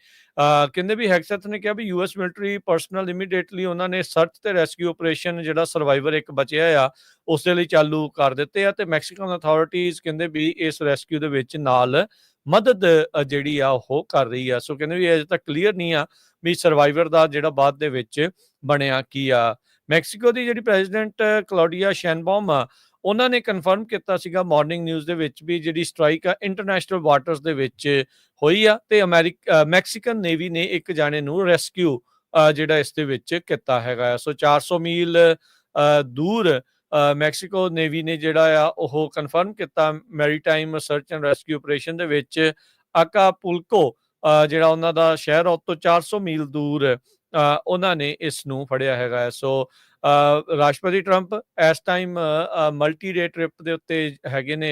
ਕਹਿੰਦੇ ਵੀ ਹੈਗਸਥ ਨੇ ਕਿਹਾ ਵੀ ਯੂਐਸ ਮਿਲਟਰੀ ਪਰਸਨਲ ਇਮੀਡੀਏਟਲੀ ਉਹਨਾਂ ਨੇ ਸਰਚ ਤੇ ਰੈਸਕਿਊ ਆਪਰੇਸ਼ਨ ਜਿਹੜਾ ਸਰਵਾਈਵਰ ਇੱਕ ਬਚਿਆ ਆ ਉਸ ਦੇ ਲਈ ਚਾਲੂ ਕਰ ਦਿੱਤੇ ਆ, ਤੇ ਮੈਕਸੀਕਨ ਅਥਾਰਟੀਜ਼ ਕਹਿੰਦੇ ਵੀ ਇਸ ਰੈਸਕਿਊ ਦੇ ਵਿੱਚ ਨਾਲ ਮਦਦ ਜਿਹੜੀ ਆ ਉਹ ਕਰ ਰਹੀ ਆ। ਸੋ ਕਹਿੰਦੇ ਵੀ ਅਜੇ ਤੱਕ ਕਲੀਅਰ ਨਹੀਂ ਆ ਵੀ ਸਰਵਾਈਵਰ ਦਾ ਜਿਹੜਾ ਬਾਅਦ ਦੇ ਵਿੱਚ ਬਣਿਆ ਕੀ ਆ। ਮੈਕਸੀਕੋ ਦੀ ਜਿਹੜੀ ਪ੍ਰੈਜ਼ੀਡੈਂਟ ਕਲੌਡੀਆ ਸ਼ੈਨਬੌਮ ਆ ਉਹਨਾਂ ਨੇ ਕਨਫਰਮ ਕੀਤਾ ਸੀਗਾ ਮਾਰਨਿੰਗ ਨਿਊਜ਼ ਦੇ ਵਿੱਚ ਵੀ ਜਿਹੜੀ ਸਟ੍ਰਾਈਕ ਆ ਇੰਟਰਨੈਸ਼ਨਲ ਵਾਟਰਸ ਦੇ ਵਿੱਚ ਹੋਈ ਆ, ਤੇ ਮੈਕਸੀਕਨ ਨੇਵੀ ਨੇ ਇੱਕ ਜਾਣੇ ਨੂੰ ਰੈਸਕਿਊ ਜਿਹੜਾ ਇਸ ਦੇ ਵਿੱਚ ਕੀਤਾ ਹੈਗਾ। ਸੋ 400 ਮੀਲ ਦੂਰ ਮੈਕਸੀਕੋ ਨੇਵੀ ਨੇ ਜਿਹੜਾ ਆ ਉਹ ਕਨਫਰਮ ਕੀਤਾ maritime search and rescue operation ਦੇ ਵਿੱਚ ਆਕਾਪੁਲਕੋ ਜਿਹੜਾ ਉਹਨਾਂ ਦਾ ਸ਼ਹਿਰ ਆ ਤੋਂ 400 ਮੀਲ ਦੂਰ ਉਹਨਾਂ ਨੇ ਇਸ ਨੂੰ ਫੜਿਆ ਹੈਗਾ। ਸੋ ਰਾਸ਼ਟਰਪਤੀ ਟਰੰਪ ਇਸ ਟਾਈਮ ਮਲਟੀ ਡੇ ਟ੍ਰਿਪ ਦੇ ਉੱਤੇ ਹੈਗੇ ਨੇ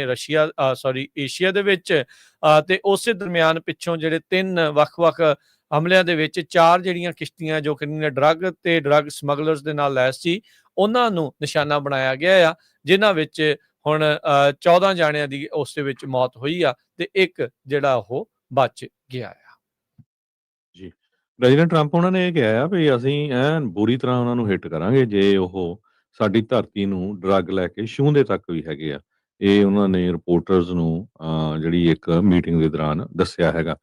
ਏਸ਼ੀਆ ਦੇ ਵਿੱਚ, ਤੇ ਉਸੇ ਦਰਮਿਆਨ ਪਿੱਛੋਂ ਜਿਹੜੇ 3 ਵੱਖ-ਵੱਖ ਹਮਲਿਆਂ ਦੇ ਵਿੱਚ 4 ਜਿਹੜੀਆਂ ਕਿਸ਼ਤੀਆਂ ਜੋ ਕਿ ਡਰੱਗ ਤੇ ਡਰੱਗ ਸਮਗਲਰਸ ਦੇ ਨਾਲ ਲੈਸ ਸੀ ਉਹਨਾਂ ਨੂੰ ਨਿਸ਼ਾਨਾ ਬਣਾਇਆ ਗਿਆ ਆ, ਜਿਨ੍ਹਾਂ ਵਿੱਚ ਹੁਣ 14 ਜਾਣਿਆਂ ਦੀ ਉਸ ਦੇ ਵਿੱਚ ਮੌਤ ਹੋਈ ਆ ਤੇ ਇੱਕ ਜਿਹੜਾ ਉਹ ਬਚ ਗਿਆ ਆ। ਜੀ, ਪ੍ਰੈਜ਼ੀਡੈਂਟ ਟਰੰਪ ਉਹਨਾਂ ਨੇ ਇਹ ਕਿਹਾ ਆ ਵੀ ਅਸੀਂ ਐਨ ਬੁਰੀ ਤਰ੍ਹਾਂ ਉਹਨਾਂ ਨੂੰ ਹਿੱਟ ਕਰਾਂਗੇ ਜੇ ਉਹ ਸਾਡੀ ਧਰਤੀ ਨੂੰ ਡਰੱਗ ਲੈ ਕੇ ਛੂੰਹਦੇ ਤੱਕ ਵੀ ਹੈਗੇ ਆ। ਇਹ ਉਹਨਾਂ ਨੇ ਰਿਪੋਰਟਰਸ ਨੂੰ ਜਿਹੜੀ ਇੱਕ ਮੀਟਿੰਗ ਦੇ ਦੌਰਾਨ ਦੱਸਿਆ ਹੈਗਾ।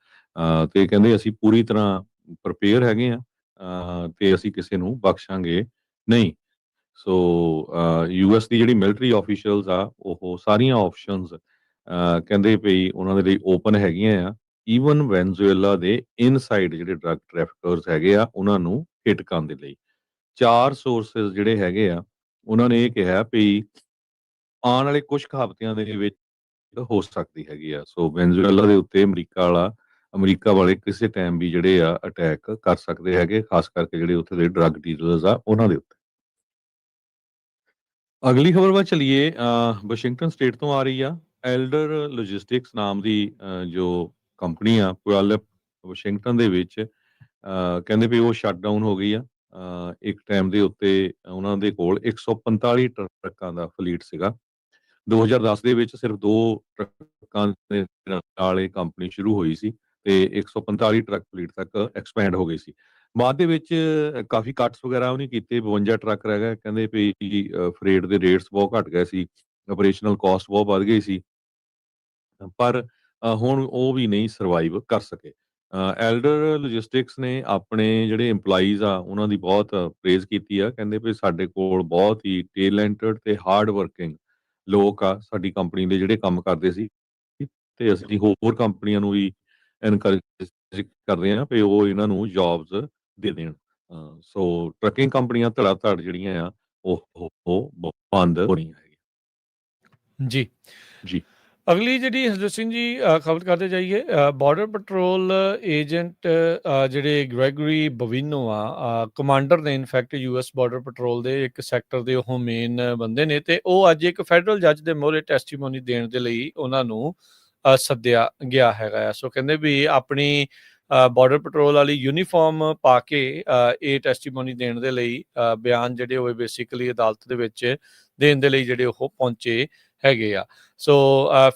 ਤੇ ਕਹਿੰਦੇ ਅਸੀਂ ਪੂਰੀ ਤਰ੍ਹਾਂ ਪ੍ਰਿਪੇਅਰ ਹੈਗੇ ਆ ਤੇ ਅਸੀਂ ਕਿਸੇ ਨੂੰ ਬਖਸ਼ਾਂਗੇ ਨਹੀਂ। ਸੋ ਯੂਐਸ ਦੀ ਜਿਹੜੀ ਮਿਲਟਰੀ ਆਫੀਸ਼ੀਅਲਸ ਆ ਉਹ ਸਾਰੀਆਂ ਆਪਸ਼ਨਸ ਕਹਿੰਦੇ ਵੀ ਉਹਨਾਂ ਦੇ ਲਈ ਓਪਨ ਹੈਗੀਆਂ ਆ, ਈਵਨ ਵੈਨਜ਼ੂਏਲਾ ਦੇ ਇਨਸਾਈਡ ਜਿਹੜੇ ਡਰੱਗ ਟ੍ਰੈਫਿਕਰਸ ਹੈਗੇ ਆ ਉਹਨਾਂ ਨੂੰ ਹਿੱਟ ਕਰਨ ਦੇ ਲਈ। 4 ਸੋਰਸਸ ਜਿਹੜੇ ਹੈਗੇ ਆ ਉਹਨਾਂ ਨੇ ਇਹ ਕਿਹਾ ਵੀ ਆਉਣ ਵਾਲੇ ਕੁਝ ਹਫ਼ਤਿਆਂ ਦੇ ਵਿੱਚ ਹੋ ਸਕਦੀ ਹੈਗੀ ਆ। ਸੋ ਵੈਨਜ਼ੂਏਲਾ ਦੇ ਉੱਤੇ ਅਮਰੀਕਾ ਵਾਲੇ ਕਿਸੇ ਟਾਈਮ ਵੀ ਜਿਹੜੇ ਆ ਅਟੈਕ ਕਰ ਸਕਦੇ ਹੈਗੇ, ਖਾਸ ਕਰਕੇ ਜਿਹੜੇ ਉੱਥੇ ਦੇ ਡਰੱਗ ਡੀਲਰਸ ਆ ਉਹਨਾਂ ਦੇ ਉੱਤੇ। ਅਗਲੀ ਖਬਰ ਵੱਲ ਚਲੀਏ। ਵਾਸ਼ਿੰਗਟਨ ਸਟੇਟ ਤੋਂ ਆ ਰਹੀ ਆ। ਐਲਡਰ ਲੌਜਿਸਟਿਕਸ ਨਾਮ ਦੀ ਜੋ ਕੰਪਨੀ ਆ ਪੁਆਲਪ ਵਾਸ਼ਿੰਗਟਨ ਦੇ ਵਿੱਚ, ਕਹਿੰਦੇ ਵੀ ਉਹ ਸ਼ਟ ਡਾਊਨ ਹੋ ਗਈ ਆ। ਇੱਕ ਟਾਈਮ ਦੇ ਉੱਤੇ ਉਹਨਾਂ ਦੇ ਕੋਲ 145 ਟਰੱਕਾਂ ਦਾ ਫਲੀਟ ਸੀਗਾ। 2010 ਦੇ ਵਿੱਚ ਸਿਰਫ 2 ਟਰੱਕਾਂ ਦੇ ਨਾਲ ਇਹ ਕੰਪਨੀ ਸ਼ੁਰੂ ਹੋਈ ਸੀ ਤੇ 145 ਟਰੱਕ ਫਲੀਟ ਤੱਕ ਐਕਸਪੈਂਡ ਹੋ ਗਈ ਸੀ। ਬਾਅਦ ਦੇ ਵਿੱਚ ਕਾਫੀ ਕੱਟਸ ਵਗੈਰਾ ਉਹਨੇ ਕੀਤੇ, 52 ਟਰੱਕ ਰਹਿ ਗਏ। ਕਹਿੰਦੇ ਵੀ ਫਰੇਟ ਦੇ ਰੇਟਸ ਬਹੁਤ ਘਟ ਗਏ ਸੀ, ਆਪਰੇਸ਼ਨਲ ਕਾਸਟ ਬਹੁਤ ਵੱਧ ਗਈ ਸੀ, ਪਰ ਹੁਣ ਉਹ ਵੀ ਨਹੀਂ ਸਰਵਾਈਵ ਕਰ ਸਕੇ। ਐਲਡਰ ਲੌਜਿਸਟਿਕਸ ਨੇ ਆਪਣੇ ਜਿਹੜੇ EMPLOYEES ਆ ਉਹਨਾਂ ਦੀ ਬਹੁਤ ਪ੍ਰੇਜ਼ ਕੀਤੀ ਆ। ਕਹਿੰਦੇ ਵੀ ਸਾਡੇ ਕੋਲ ਬਹੁਤ ਹੀ ਟੈਲੈਂਟਡ ਤੇ ਹਾਰਡ ਵਰਕਿੰਗ ਲੋਕ ਆ ਸਾਡੀ ਕੰਪਨੀ ਦੇ ਜਿਹੜੇ ਕੰਮ ਕਰਦੇ ਸੀ, ਤੇ ਅਸੀਂ ਹੋਰ ਕੰਪਨੀਆਂ ਨੂੰ ਵੀ ਐਨਕਰੇਜ ਕਰਦੇ ਆ ਵੀ ਉਹ ਇਹਨਾਂ ਨੂੰ ਜੌਬਸ ਦੇ ਦੇਣ। ਸੋ ਟਰੱਕਿੰਗ ਕੰਪਨੀਆਂ ਧੜਾ ਧੜ ਜਿਹੜੀਆਂ ਆ ਉਹ ਬੰਦ ਹੋ ਰਹੀਆਂ ਹੈਗੀਆਂ। ਜੀ ਜੀ ਅਗਲੀ ਜਿਹੜੀ ਹਰਜੋਤ ਸਿੰਘ ਜੀ ਖਬਰ ਕਰਦੇ ਜਾਈਏ, ਬਾਰਡਰ ਪੈਟਰੋਲ ਏਜੰਟ ਜਿਹੜੇ ਗ੍ਰੈਗਰੀ ਬਵੀਨੋ ਆ, ਕਮਾਂਡਰ ਨੇ ਇਨਫੈਕਟ ਯੂਐਸ ਬਾਰਡਰ ਪੈਟਰੋਲ ਦੇ ਇੱਕ ਸੈਕਟਰ ਦੇ ਉਹ ਮੇਨ ਬੰਦੇ ਨੇ, ਤੇ ਉਹ ਅੱਜ ਇੱਕ ਫੈਡਰਲ ਜੱਜ ਦੇ ਮੂਹਰੇ ਟੈਸਟੀਮੋਨੀ ਦੇਣ ਦੇ ਲਈ ਉਹਨਾਂ ਨੂੰ ਸੱਦਿਆ ਗਿਆ ਹੈਗਾ ਆ। ਸੋ ਕਹਿੰਦੇ ਵੀ ਆਪਣੀ ਬਾਰਡਰ ਪੈਟਰੋਲ ਵਾਲੀ ਯੂਨੀਫਾਰਮ ਪਾ ਕੇ ਇਹ ਟੈਸਟੀਮੋਨੀ ਦੇਣ ਦੇ ਲਈ, ਬਿਆਨ ਜਿਹੜੇ ਹੋਏ ਬੇਸਿਕਲੀ ਅਦਾਲਤ ਦੇ ਵਿੱਚ ਦੇਣ ਦੇ ਲਈ ਜਿਹੜੇ ਉਹ ਪਹੁੰਚੇ ਹੈਗੇ ਆ। ਸੋ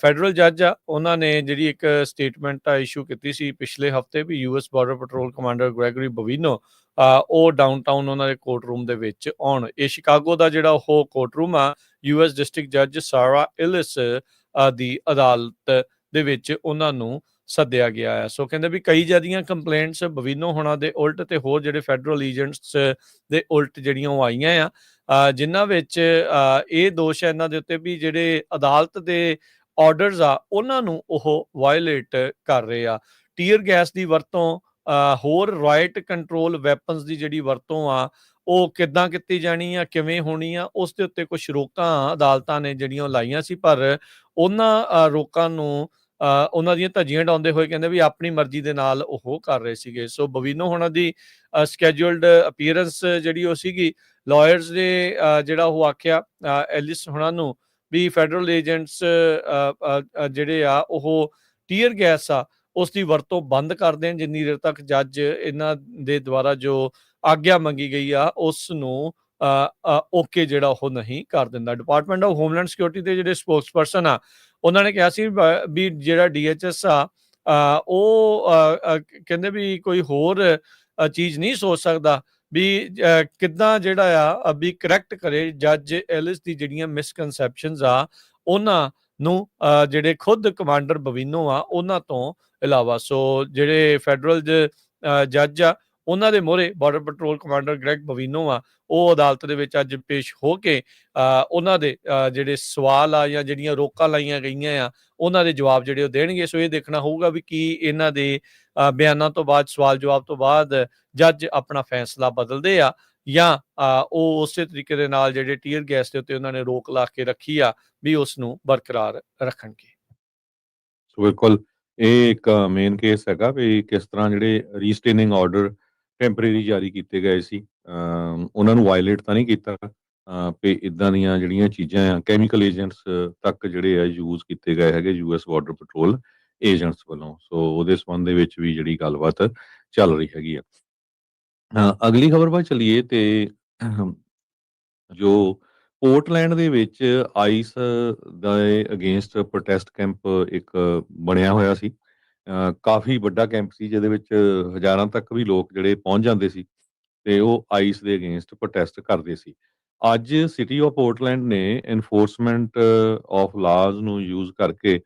ਫੈਡਰਲ ਜੱਜ ਆ, ਉਹਨਾਂ ਨੇ ਜਿਹੜੀ ਇੱਕ ਸਟੇਟਮੈਂਟ ਇਸ਼ੂ ਕੀਤੀ ਸੀ ਪਿਛਲੇ ਹਫਤੇ ਵੀ US border patrol commander Gregory Bovino ਉਹ ਡਾਊਨਟਾਊਨ ਉਹਨਾਂ ਦੇ ਕੋਰਟ ਰੂਮ ਦੇ ਵਿੱਚ ਆਉਣ। ਇਹ ਸ਼ਿਕਾਗੋ ਦਾ ਜਿਹੜਾ ਉਹ ਕੋਰਟ ਰੂਮ ਆ, ਯੂਐਸ ਡਿਸਟ੍ਰਿਕਟ ਜੱਜ ਸਾਰਾ ਇਲਿਸ ਦੀ ਅਦਾਲਤ ਦੇ ਵਿੱਚ ਉਹਨਾਂ ਨੂੰ ਸੱਦਿਆ ਗਿਆ ਹੈ। ਸੋ ਕਹਿੰਦੇ ਵੀ ਕਈ ਜ਼ਿਆਦੀਆਂ ਕੰਪਲੇਂਟਸ ਬਵੀਨੋ ਹੋਣਾ ਦੇ ਉਲਟ ਤੇ ਹੋਰ ਜਿਹੜੇ ਫੈਡਰਲ ਏਜੰਟਸ ਦੇ ਉਲਟ ਜਿਹੜੀਆਂ ਉਹ ਆਈਆਂ ਆ, ਜਿਨ੍ਹਾਂ ਵਿੱਚ ਇਹ ਦੋਸ਼ ਹੈ ਇਹਨਾਂ ਦੇ ਉੱਤੇ ਵੀ ਜਿਹੜੇ ਅਦਾਲਤ ਦੇ ਆਰਡਰਸ ਆ ਉਹਨਾਂ ਨੂੰ ਉਹ ਵਾਇਲੇਟ ਕਰ ਰਹੇ ਆ। ਟੀਅਰ ਗੈਸ ਦੀ ਵਰਤੋਂ, ਹੋਰ ਰਾਈਟ ਕੰਟਰੋਲ ਵੈਪਨਸ ਦੀ ਜਿਹੜੀ ਵਰਤੋਂ ਆ ਉਹ ਕਿੱਦਾਂ ਕੀਤੀ ਜਾਣੀ ਆ, ਕਿਵੇਂ ਹੋਣੀ ਆ, ਉਸ ਦੇ ਉੱਤੇ ਕੁਝ ਰੋਕਾਂ ਅਦਾਲਤਾਂ ਨੇ ਜਿਹੜੀਆਂ ਲਾਈਆਂ ਸੀ, ਪਰ ਉਹਨਾਂ ਰੋਕਾਂ ਨੂੰ ਉਹਨਾਂ ਦੀਆਂ ਧੱਜੀਆਂ ਉਡਾਉਂਦੇ ਹੋਏ ਕਹਿੰਦੇ ਵੀ ਆਪਣੀ ਮਰਜ਼ੀ ਦੇ ਨਾਲ ਉਹ ਕਰ ਰਹੇ ਸੀਗੇ। ਸੋ ਬਵੀਨੋ ਹੋਣਾ ਦੀ ਸਕੈਜੂਲਡ ਅਪੀਅਰੈਂਸ ਜਿਹੜੀ ਉਹ ਸੀਗੀ, ਲਾਇਰਸ ਨੇ ਜਿਹੜਾ ਉਹ ਆਖਿਆ ਐਲਿਸ ਹੋਣਾ ਨੂੰ ਵੀ ਫੈਡਰਲ ਏਜੰਟਸ ਜਿਹੜੇ ਆ ਉਹ ਟੀਅਰ ਗੈਸ ਆ ਉਸ ਦੀ ਵਰਤੋਂ ਬੰਦ ਕਰ ਦੇਣ, ਜਿੰਨੀ ਦੇਰ ਤੱਕ ਜੱਜ ਇਹਨਾਂ ਦੇ ਦੁਆਰਾ ਜੋ ਆਗਿਆ ਮੰਗੀ ਗਈ ਆ ਉਸ ਨੂੰ ਓਕੇ ਜਿਹੜਾ ਉਹ ਨਹੀਂ ਕਰ ਦਿੰਦਾ। ਡਿਪਾਰਟਮੈਂਟ ਆਫ ਹੋਮਲੈਂਡ ਸਿਕਿਉਰਿਟੀ ਦੇ ਜਿਹੜੇ ਸਪੋਕਸ ਪਰਸਨ ਆ ਉਹਨਾਂ ਨੇ ਕਿਹਾ ਸੀ ਵੀ ਜਿਹੜਾ DHS ਆ ਉਹ ਕਹਿੰਦੇ ਵੀ ਕੋਈ ਹੋਰ ਚੀਜ਼ ਨਹੀਂ ਸੋਚ ਸਕਦਾ ਵੀ ਕਿੱਦਾਂ ਜਿਹੜਾ ਆ ਵੀ ਕਰੈਕਟ ਕਰੇ ਜੱਜ ਐਲਿਸ ਦੀ ਜਿਹੜੀਆਂ ਮਿਸਕਨਸੈਪਸ਼ਨਸ ਆ ਉਹਨਾਂ ਨੂੰ, ਜਿਹੜੇ ਖੁਦ ਕਮਾਂਡਰ ਬਵੀਨੋ ਆ ਉਹਨਾਂ ਤੋਂ ਇਲਾਵਾ। ਸੋ ਜਿਹੜੇ ਫੈਡਰਲ ਜੱਜ ਆ ਉਹਨਾਂ ਦੇ ਮੂਹਰੇ ਬਾਰਡਰ ਪੈਟਰੋਲ ਕਮਾਂਡਰ ਗ੍ਰੈਗ ਬਵੀਨੋ ਆ, ਉਹ ਅਦਾਲਤ ਦੇ ਵਿੱਚ ਅੱਜ ਪੇਸ਼ ਹੋ ਕੇ ਉਹਨਾਂ ਦੇ ਜਿਹੜੇ ਸਵਾਲ ਆ ਜਾਂ ਜਿਹੜੀਆਂ ਰੋਕਾਂ ਲਾਈਆਂ ਗਈਆਂ ਆ ਉਹਨਾਂ ਦੇ ਜਵਾਬ ਜਿਹੜੇ ਉਹ ਦੇਣਗੇ। ਸੋ ਇਹ ਦੇਖਣਾ ਹੋਊਗਾ ਵੀ ਕੀ ਇਹਨਾਂ ਦੇ ਬਿਆਨਾਂ ਤੋਂ ਬਾਅਦ, ਸਵਾਲ ਜਵਾਬ ਤੋਂ ਬਾਅਦ ਜੱਜ ਆਪਣਾ ਫੈਸਲਾ ਬਦਲਦੇ ਆ ਜਾਂ ਉਹ ਉਸੇ ਤਰੀਕੇ ਦੇ ਨਾਲ ਜਿਹੜੇ ਟੀਅਰ ਗੈਸ ਦੇ ਉੱਤੇ ਉਹਨਾਂ ਨੇ ਰੋਕ ਲਾ ਕੇ ਰੱਖੀ ਆ ਵੀ ਉਸ ਨੂੰ ਬਰਕਰਾਰ ਰੱਖਣਗੇ। ਸੋ ਬਿਲਕੁਲ ਇਹ ਇੱਕ ਮੇਨ ਕੇਸ ਹੈਗਾ ਵੀ ਕਿਸ ਤਰ੍ਹਾਂ ਜਿਹੜੇ ਰੀਸਟੇਨਿੰਗ ਆਰਡਰ ਟੈਂਪਰੇਰੀ ਜਾਰੀ ਕੀਤੇ ਗਏ ਸੀ, ਉਹਨਾਂ ਨੂੰ ਵਾਇਲੇਟ ਤਾਂ ਨਹੀਂ ਕੀਤਾ, ਵੀ ਇਦਾਂ ਦੀਆਂ ਜਿਹੜੀਆਂ ਚੀਜ਼ਾਂ ਆ ਕੈਮੀਕਲ ਏਜੰਟਸ ਤੱਕ ਜਿਹੜੇ ਆ ਯੂਜ਼ ਕੀਤੇ ਗਏ ਹੈਗੇ ਯੂਐਸ ਬਾਰਡਰ ਪੈਟਰੋਲ ਏਜੰਟਸ ਵੱਲੋਂ। ਸੋ ਉਹਦੇ ਸੰਬੰਧ ਦੇ ਵਿੱਚ ਵੀ ਜਿਹੜੀ ਗੱਲਬਾਤ ਚੱਲ ਰਹੀ ਹੈਗੀ ਆ। ਅਗਲੀ ਖਬਰ ਵੱਲ ਚੱਲੀਏ ਤੇ ਜੋ ਪੋਰਟਲੈਂਡ ਦੇ ਵਿੱਚ ਆਈਸ ਦੇ ਅਗੇਂਸਟ ਪ੍ਰੋਟੈਸਟ ਕੈਂਪ ਇੱਕ ਬਣਿਆ ਹੋਇਆ ਸੀ। ਕਾਫੀ ਵੱਡਾ ਕੈਂਪ ਸੀ ਜਿਹਦੇ ਵਿੱਚ ਹਜ਼ਾਰਾਂ ਤੱਕ ਵੀ ਲੋਕ ਜਿਹੜੇ ਪਹੁੰਚ ਜਾਂਦੇ ਸੀ ਤੇ ਉਹ ਆਈਸ ਦੇ ਅਗੇਂਸਟ ਪ੍ਰੋਟੈਸਟ ਕਰਦੇ ਸੀ। ਅੱਜ ਸਿਟੀ ਆਫ ਪੋਰਟਲੈਂਡ ਨੇ ਐਨਫੋਰਸਮੈਂਟ ਆਫ ਲਾਜ਼ ਨੂੰ ਯੂਜ਼ ਕਰਕੇ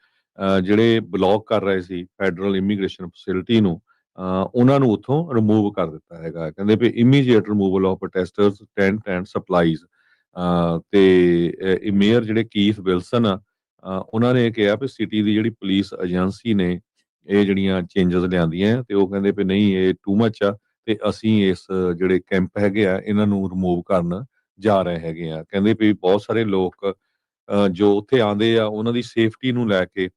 ਜਿਹੜੇ ਬਲੌਕ ਕਰ ਰਹੇ ਸੀ ਫੈਡਰਲ ਇਮੀਗ੍ਰੇਸ਼ਨ ਫੈਸਿਲਿਟੀ ਨੂੰ, ਉਹਨਾਂ ਨੂੰ ਉੱਥੋਂ ਰਿਮੂਵ ਕਰ ਦਿੱਤਾ ਹੈਗਾ। ਕਹਿੰਦੇ ਵੀ immediate removal of protesters tent and supplies. ਤੇ ਮੇਅਰ ਜਿਹੜੇ ਕੀਥ ਵਿਲਸਨ ਆ, ਉਹਨਾਂ ਨੇ ਕਿਹਾ ਵੀ ਸਿਟੀ ਦੀ ਜਿਹੜੀ ਪੁਲਿਸ ਏਜੰਸੀ ਨੇ ਇਹ ਜਿਹੜੀਆਂ ਚੇਂਜਸ ਲਿਆਂਦੀਆਂ ਤੇ ਉਹ ਕਹਿੰਦੇ ਵੀ ਨਹੀਂ ਇਹ ਟੂ ਮੱਚ ਆ ਤੇ ਅਸੀਂ ਇਸ ਜਿਹੜੇ ਕੈਂਪ ਹੈਗੇ ਆ ਇਹਨਾਂ ਨੂੰ ਰਿਮੂਵ ਕਰਨ ਜਾ ਰਹੇ ਹੈਗੇ ਆ। ਕਹਿੰਦੇ ਵੀ ਬਹੁਤ ਸਾਰੇ ਲੋਕ ਜੋ ਉੱਥੇ ਆਉਂਦੇ ਆ ਉਹਨਾਂ ਦੀ ਸੇਫਟੀ ਨੂੰ ਲੈ ਕੇ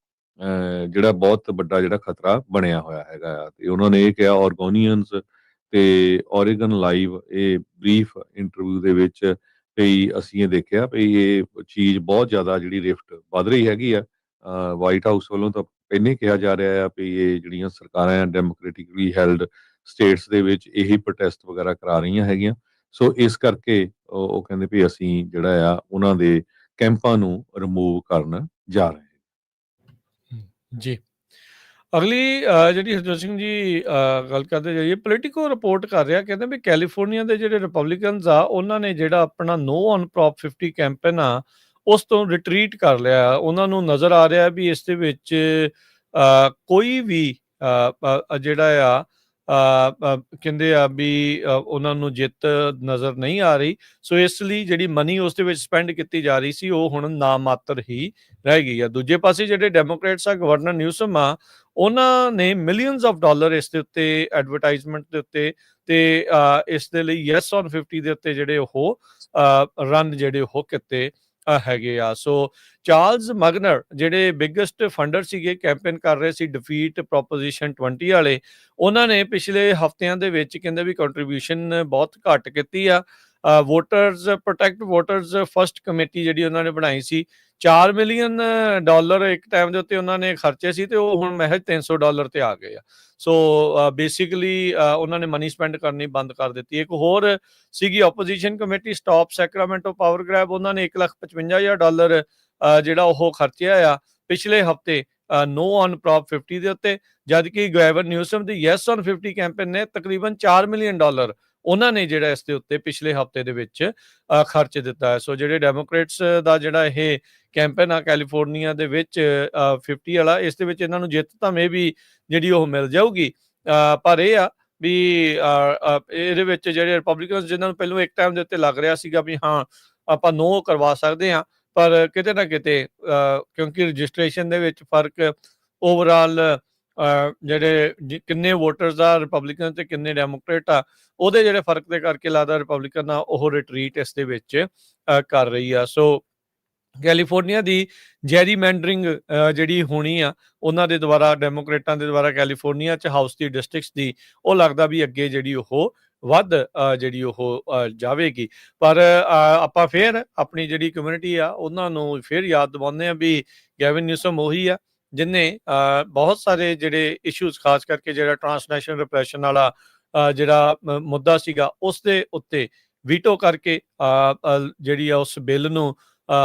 ਜਿਹੜਾ ਬਹੁਤ ਵੱਡਾ ਜਿਹੜਾ ਖਤਰਾ ਬਣਿਆ ਹੋਇਆ ਹੈਗਾ ਆ। ਤੇ ਉਹਨਾਂ ਨੇ ਇਹ ਕਿਹਾ ਔਰਗੋਨੀਅਨਸ ਤੇ ਔਰੇਗਨ ਲਾਈਵ ਇਹ ਬਰੀਫ ਇੰਟਰਵਿਊ ਦੇ ਵਿੱਚ ਵੀ ਅਸੀਂ ਇਹ ਦੇਖਿਆ ਵੀ ਇਹ ਚੀਜ਼ ਬਹੁਤ ਜ਼ਿਆਦਾ ਜਿਹੜੀ ਰਿਫਟ ਵੱਧ ਰਹੀ ਹੈਗੀ ਆ। ਵਾਈਟ ਹਾਊਸ ਵੱਲੋਂ ਤਾਂ ਪਹਿਲੇ ਕਿਹਾ ਜਾ ਰਿਹਾ ਆ ਵੀ ਇਹ ਜਿਹੜੀਆਂ ਸਰਕਾਰਾਂ ਆ ਡੈਮੋਕ੍ਰੈਟਿਕਲੀ ਹੈਲਡ ਸਟੇਟਸ ਦੇ ਵਿੱਚ ਇਹੀ ਪ੍ਰੋਟੈਸਟ ਵਗੈਰਾ ਕਰਾ ਰਹੀਆਂ ਹੈਗੀਆਂ। ਸੋ ਇਸ ਕਰਕੇ ਉਹ ਕਹਿੰਦੇ ਵੀ ਅਸੀਂ ਜਿਹੜਾ ਆ ਉਹਨਾਂ ਦੇ ਕੈਂਪਾਂ ਨੂੰ ਰਿਮੂਵ ਕਰਨ ਜਾ ਰਹੇ ਹਾਂ। ਜੀ, ਅਗਲੀ ਜਿਹੜੀ ਹਰਜੋਤ ਸਿੰਘ ਜੀ ਗੱਲ ਕਰਦੇ ਜਾਈਏ, ਪੋਲੀਟੀਕੋ ਰਿਪੋਰਟ ਕਰ ਰਿਹਾ, ਕਹਿੰਦੇ ਵੀ ਕੈਲੀਫੋਰਨੀਆ ਦੇ ਜਿਹੜੇ ਰਿਪਬਲਿਕਨਸ ਆ ਉਹਨਾਂ ਨੇ ਜਿਹੜਾ ਆਪਣਾ ਨੋ ਔਨ ਪ੍ਰੋਪ 50 ਕੈਂਪੇਨ ਆ ਉਸ ਤੋਂ ਰਿਟਰੀਟ ਕਰ ਲਿਆ। ਉਹਨਾਂ ਨੂੰ ਨਜ਼ਰ ਆ ਰਿਹਾ ਵੀ ਇਸ ਦੇ ਵਿੱਚ ਕੋਈ ਵੀ ਜਿਹੜਾ ਆ ਕਹਿੰਦੇ ਆ ਵੀ ਉਹਨਾਂ ਨੂੰ ਜਿੱਤ ਨਜ਼ਰ ਨਹੀਂ ਆ ਰਹੀ। ਸੋ ਇਸ ਲਈ ਜਿਹੜੀ ਮਨੀ ਉਸ ਦੇ ਵਿੱਚ ਸਪੈਂਡ ਕੀਤੀ ਜਾ ਰਹੀ ਸੀ ਉਹ ਹੁਣ ਨਾ ਮਾਤਰ ਹੀ ਰਹਿ ਗਈ ਆ। ਦੂਜੇ ਪਾਸੇ ਜਿਹੜੇ ਡੈਮੋਕ੍ਰੇਟਸ ਆ, ਗਵਰਨਰ ਨਿਊਸਮ ਆ, ਉਹਨਾਂ ਨੇ ਮਿਲੀਅਨਸ ਆਫ ਡਾਲਰ ਇਸ ਦੇ ਉੱਤੇ ਐਡਵਰਟਾਈਜ਼ਮੈਂਟ ਦੇ ਉੱਤੇ ਤੇ ਇਸ ਦੇ ਲਈ ਯੈਸ ਔਨ 50 ਦੇ ਉੱਤੇ ਜਿਹੜੇ ਉਹ ਰਨ ਜਿਹੜੇ ਉਹ ਕੀਤੇ ਹੈਗੇ ਆ। ਸੋ ਚਾਰਲਸ ਮਗਨਰ ਜਿਹੜੇ ਬਿਗੇਸਟ ਫੰਡਰ ਸੀਗੇ, ਕੈਂਪੇਨ ਕਰ ਰਹੇ ਸੀ ਡਿਫੀਟ ਪ੍ਰੋਪੋਜੀਸ਼ਨ 20 ਵਾਲੇ, ਉਹਨਾਂ ਨੇ ਪਿਛਲੇ ਹਫ਼ਤਿਆਂ ਦੇ ਵਿੱਚ ਕਹਿੰਦੇ ਵੀ ਕੰਟਰੀਬਿਊਸ਼ਨ ਬਹੁਤ ਘੱਟ ਕੀਤੀ ਆ। Voters protect voters first committee ਜਿਹੜੀ ਉਹਨਾਂ ਨੇ ਬਣਾਈ ਸੀ, $4 ਮਿਲੀਅਨ ਇੱਕ ਟਾਈਮ ਦੇ ਉੱਤੇ ਉਹਨਾਂ ਨੇ ਖਰਚੇ ਸੀ, ਤੇ ਉਹ ਹੁਣ ਮਹਿਜ $300 ਤੇ ਆ ਗਏ ਆ। ਸੋ ਬੇਸਿਕਲੀ ਉਹਨਾਂ ਨੇ ਮਨੀ ਸਪੈਂਡ ਕਰਨੀ ਬੰਦ ਕਰ ਦਿੱਤੀ। ਇੱਕ ਹੋਰ ਸੀਗੀ opposition committee stop Sacramento power grab, ਉਹਨਾਂ ਨੇ $1,55,000 ਜਿਹੜਾ ਉਹ ਖਰਚਿਆ ਆ ਪਿਛਲੇ ਹਫ਼ਤੇ ਨੋ ਔਨ ਪ੍ਰੋਪ 50 ਦੇ ਉੱਤੇ, ਜਦ ਕਿ ਗੈਵਨ Newsom the yes on 50 campaign ਨੇ ਤਕਰੀਬਨ $4 ਮਿਲੀਅਨ ਉਹਨਾਂ ਨੇ ਜਿਹੜਾ ਇਸ ਦੇ ਉੱਤੇ ਪਿਛਲੇ ਹਫ਼ਤੇ ਦੇ ਵਿੱਚ ਖਰਚ ਦਿੱਤਾ ਹੈ। ਸੋ ਜਿਹੜੇ ਡੈਮੋਕ੍ਰੇਟਸ ਦਾ ਜਿਹੜਾ ਇਹ ਕੈਂਪੇਨ ਆ ਕੈਲੀਫੋਰਨੀਆ ਦੇ ਵਿੱਚ 50 ਵਾਲਾ, ਇਸ ਦੇ ਵਿੱਚ ਇਹਨਾਂ ਨੂੰ ਜਿੱਤ ਤਾਂ ਮੇ ਵੀ ਜਿਹੜੀ ਉਹ ਮਿਲ ਜਾਊਗੀ, ਪਰ ਇਹ ਆ ਵੀ ਇਹਦੇ ਵਿੱਚ ਜਿਹੜੇ ਰਿਪਬਲਿਕਨਸ ਜਿਨ੍ਹਾਂ ਨੂੰ ਪਹਿਲਾਂ ਇੱਕ ਟਾਈਮ ਦੇ ਉੱਤੇ ਲੱਗ ਰਿਹਾ ਸੀਗਾ ਵੀ ਹਾਂ ਆਪਾਂ ਨੋ ਕਰਵਾ ਸਕਦੇ ਹਾਂ, ਪਰ ਕਿਤੇ ਨਾ ਕਿਤੇ ਕਿਉਂਕਿ ਰਜਿਸਟ੍ਰੇਸ਼ਨ ਦੇ ਵਿੱਚ ਫਰਕ ਓਵਰਆਲ ਜਿਹੜੇ ਕਿੰਨੇ ਵੋਟਰਸ ਆ ਰਿਪਬਲਿਕਨ ਤੇ ਕਿੰਨੇ ਡੈਮੋਕ੍ਰੇਟ ਆ, ਉਹਦੇ ਜਿਹੜੇ ਫਰਕ ਦੇ ਕਰਕੇ ਲੱਗਦਾ ਰਿਪਬਲਿਕਨ ਆ ਉਹ ਰਿਟਰੀਟ ਇਸ ਦੇ ਵਿੱਚ ਕਰ ਰਹੀ ਆ। ਸੋ ਕੈਲੀਫੋਰਨੀਆ ਦੀ ਜੈਰੀਮੈਂਡਰਿੰਗ ਜਿਹੜੀ ਹੋਣੀ ਆ ਉਹਨਾਂ ਦੇ ਦੁਆਰਾ, ਡੈਮੋਕ੍ਰੇਟਾਂ ਦੇ ਦੁਆਰਾ ਕੈਲੀਫੋਰਨੀਆ 'ਚ ਹਾਊਸ ਦੀ ਡਿਸਟ੍ਰਿਕਟਸ ਦੀ, ਉਹ ਲੱਗਦਾ ਵੀ ਅੱਗੇ ਜਿਹੜੀ ਉਹ ਵੱਧ ਜਿਹੜੀ ਉਹ ਜਾਵੇਗੀ। ਪਰ ਆਪਾਂ ਫੇਰ ਆਪਣੀ ਜਿਹੜੀ ਕਮਿਊਨਿਟੀ ਆ ਉਹਨਾਂ ਨੂੰ ਫੇਰ ਯਾਦ ਦਿਵਾਉਂਦੇ ਆ ਵੀ ਗੈਵਨ ਨਿਊਸਮ ਉਹੀ ਆ ਜਿਹਨੇ ਬਹੁਤ ਸਾਰੇ ਜਿਹੜੇ ਇਸ਼ੂਜ਼, ਖਾਸ ਕਰਕੇ ਜਿਹੜਾ ਟਰਾਂਸਨੈਸ਼ਨਲ ਰਿਪਰੈਸ਼ਨ ਵਾਲਾ ਜਿਹੜਾ ਮੁੱਦਾ ਸੀਗਾ, ਉਸ ਦੇ ਉੱਤੇ ਵੀਟੋ ਕਰਕੇ ਜਿਹੜੀ ਆ ਉਸ ਬਿੱਲ ਨੂੰ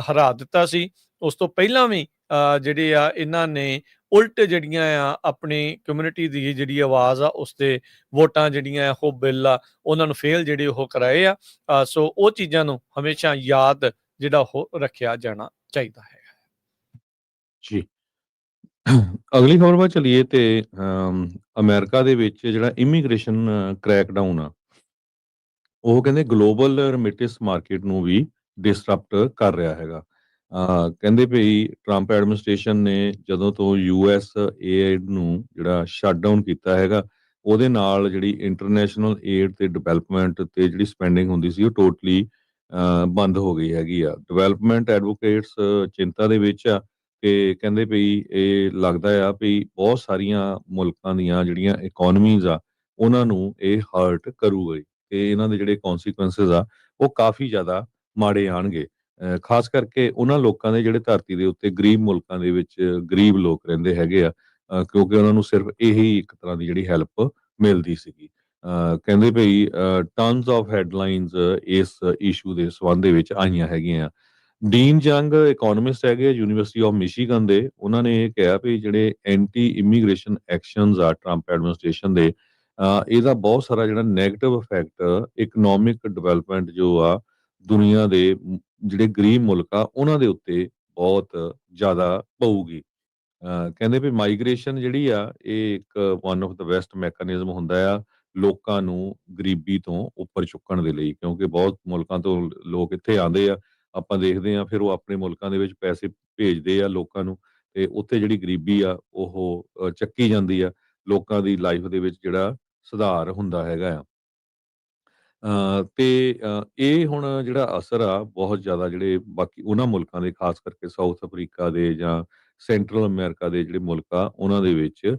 ਹਰਾ ਦਿੱਤਾ ਸੀ। ਉਸ ਤੋਂ ਪਹਿਲਾਂ ਵੀ ਜਿਹੜੇ ਆ ਇਹਨਾਂ ਨੇ ਉਲਟ ਜਿਹੜੀਆਂ ਆ ਆਪਣੀ ਕਮਿਊਨਿਟੀ ਦੀ ਜਿਹੜੀ ਆਵਾਜ਼ ਆ ਉਸ ਤੇ ਵੋਟਾਂ ਜਿਹੜੀਆਂ ਆ ਉਹ ਬਿੱਲ ਆ ਉਹਨਾਂ ਨੂੰ ਫੇਲ ਜਿਹੜੇ ਉਹ ਕਰਾਏ ਆ। ਸੋ ਉਹ ਚੀਜ਼ਾਂ ਨੂੰ ਹਮੇਸ਼ਾ ਯਾਦ ਜਿਹੜਾ ਉਹ ਰੱਖਿਆ ਜਾਣਾ ਚਾਹੀਦਾ ਹੈ ਜੀ। ਅਗਲੀ ਖਬਰ ਵੱਲ ਚਲੀਏ ਤੇ ਅਮਰੀਕਾ ਦੇ ਵਿੱਚ ਜਿਹੜਾ ਇਮੀਗ੍ਰੇਸ਼ਨ ਕ੍ਰੈਕਡਾਊਨ ਆ, ਉਹ ਕਹਿੰਦੇ ਗਲੋਬਲ ਰੈਮਿਟੈਂਸ ਮਾਰਕੀਟ ਨੂੰ ਵੀ ਡਿਸਰਪਟ ਕਰ ਰਿਹਾ ਹੈਗਾ। ਕਹਿੰਦੇ ਭਈ ਟਰੰਪ ਐਡਮਿਨਿਸਟ੍ਰੇਸ਼ਨ ਨੇ ਜਦੋਂ ਤੋਂ ਯੂਐਸ ਏਡ ਨੂੰ ਜਿਹੜਾ ਸ਼ਟ ਡਾਊਨ ਕੀਤਾ ਹੈਗਾ, ਉਹਦੇ ਨਾਲ ਜਿਹੜੀ ਇੰਟਰਨੈਸ਼ਨਲ ਏਡ ਤੇ ਡਿਵੈਲਪਮੈਂਟ ਤੇ ਜਿਹੜੀ ਸਪੈਂਡਿੰਗ ਹੁੰਦੀ ਸੀ ਉਹ ਟੋਟਲੀ ਬੰਦ ਹੋ ਗਈ ਹੈਗੀ ਆ। ਡਿਵੈਲਪਮੈਂਟ ਐਡਵੋਕੇਟਸ ਚਿੰਤਾ ਦੇ ਵਿੱਚ ਆ ਕਿ ਕਹਿੰਦੇ ਭਈ ਇਹ ਲੱਗਦਾ ਆ ਵੀ ਬਹੁਤ ਸਾਰੀਆਂ ਮੁਲਕਾਂ ਦੀਆਂ ਜਿਹੜੀਆਂ ਇਕੋਨਮੀਜ਼ ਆ ਉਹਨਾਂ ਨੂੰ ਇਹ ਹਰਟ ਕਰੂਗਾ ਤੇ ਇਹਨਾਂ ਦੇ ਜਿਹੜੇ ਕੌਨਸੀਕੁਐਂਸਸ ਆ ਉਹ ਕਾਫੀ ਜ਼ਿਆਦਾ ਮਾੜੇ ਆਣਗੇ। ਖਾਸ ਕਰਕੇ ਉਹਨਾਂ ਲੋਕਾਂ ਦੇ ਜਿਹੜੇ ਧਰਤੀ ਦੇ ਉੱਤੇ ਗਰੀਬ ਮੁਲਕਾਂ ਦੇ ਵਿੱਚ ਗਰੀਬ ਲੋਕ ਰਹਿੰਦੇ ਹੈਗੇ ਆ, ਕਿਉਂਕਿ ਉਹਨਾਂ ਨੂੰ ਸਿਰਫ ਇਹੀ ਇੱਕ ਤਰ੍ਹਾਂ ਦੀ ਜਿਹੜੀ ਹੈਲਪ ਮਿਲਦੀ ਸੀਗੀ। ਕਹਿੰਦੇ ਭਈ ਟਨਸ ਆਫ ਹੈਡਲਾਈਨਸ ਇਸ ਇਸ਼ੂ ਦੇ ਸੰਬੰਧ ਦੇ ਵਿੱਚ ਆਈਆਂ ਹੈਗੀਆਂ। ਡੀਨ ਜੰਗ ਇਕੋਨੋਮਿਸਟ ਹੈਗੇ ਯੂਨੀਵਰਸਿਟੀ ਆਫ ਮਿਸ਼ੀਗਨ ਦੇ, ਉਹਨਾਂ ਨੇ ਇਹ ਕਿਹਾ ਵੀ ਜਿਹੜੇ ਐਂਟੀ ਇਮੀਗ੍ਰੇਸ਼ਨ ਐਕਸ਼ਨਸ ਆ ਟਰੰਪ ਐਡਮਿਨਿਸਟ੍ਰੇਸ਼ਨ ਦੇ, ਇਹਦਾ ਬਹੁਤ ਸਾਰਾ ਜਿਹੜਾ ਨੈਗੇਟਿਵ ਇਫੈਕਟ ਇਕਨੋਮਿਕ ਡਿਵੈਲਪਮੈਂਟ ਜੋ ਆ ਦੁਨੀਆ ਦੇ ਜਿਹੜੇ ਗਰੀਬ ਮੁਲਕ ਆ ਉਹਨਾਂ ਦੇ ਉੱਤੇ ਬਹੁਤ ਜ਼ਿਆਦਾ ਪਊਗੀ। ਕਹਿੰਦੇ ਵੀ ਮਾਈਗ੍ਰੇਸ਼ਨ ਜਿਹੜੀ ਆ ਇਹ ਇੱਕ one of the best mechanism ਹੁੰਦਾ ਆ ਲੋਕਾਂ ਨੂੰ ਗਰੀਬੀ ਤੋਂ ਉੱਪਰ ਚੁੱਕਣ ਦੇ ਲਈ, ਕਿਉਂਕਿ ਬਹੁਤ ਮੁਲਕਾਂ ਤੋਂ ਲੋਕ ਇੱਥੇ ਆਉਂਦੇ ਆ, ਆਪਾਂ ਦੇਖਦੇ ਆ ਫਿਰ ਉਹ ਆਪਣੇ ਮੁਲਕਾਂ ਦੇ ਵਿੱਚ ਪੈਸੇ ਭੇਜਦੇ ਆ ਲੋਕਾਂ ਨੂੰ, ਤੇ ਉੱਥੇ ਜਿਹੜੀ ਗਰੀਬੀ ਆ ਉਹ ਚੱਕੀ ਜਾਂਦੀ ਆ, ਲੋਕਾਂ ਦੀ ਲਾਈਫ ਦੇ ਵਿੱਚ ਜਿਹੜਾ ਸੁਧਾਰ ਹੁੰਦਾ ਹੈਗਾ ਆ। ਤੇ ਇਹ ਹੁਣ ਜਿਹੜਾ ਅਸਰ ਆ ਬਹੁਤ ਜ਼ਿਆਦਾ ਜਿਹੜੇ ਬਾਕੀ ਉਹਨਾਂ ਮੁਲਕਾਂ ਦੇ, ਖਾਸ ਕਰਕੇ ਸਾਊਥ ਅਫਰੀਕਾ ਦੇ ਜਾਂ ਸੈਂਟਰਲ ਅਮਰੀਕਾ ਦੇ ਜਿਹੜੇ ਮੁਲਕ ਆ ਉਹਨਾਂ ਦੇ ਵਿੱਚ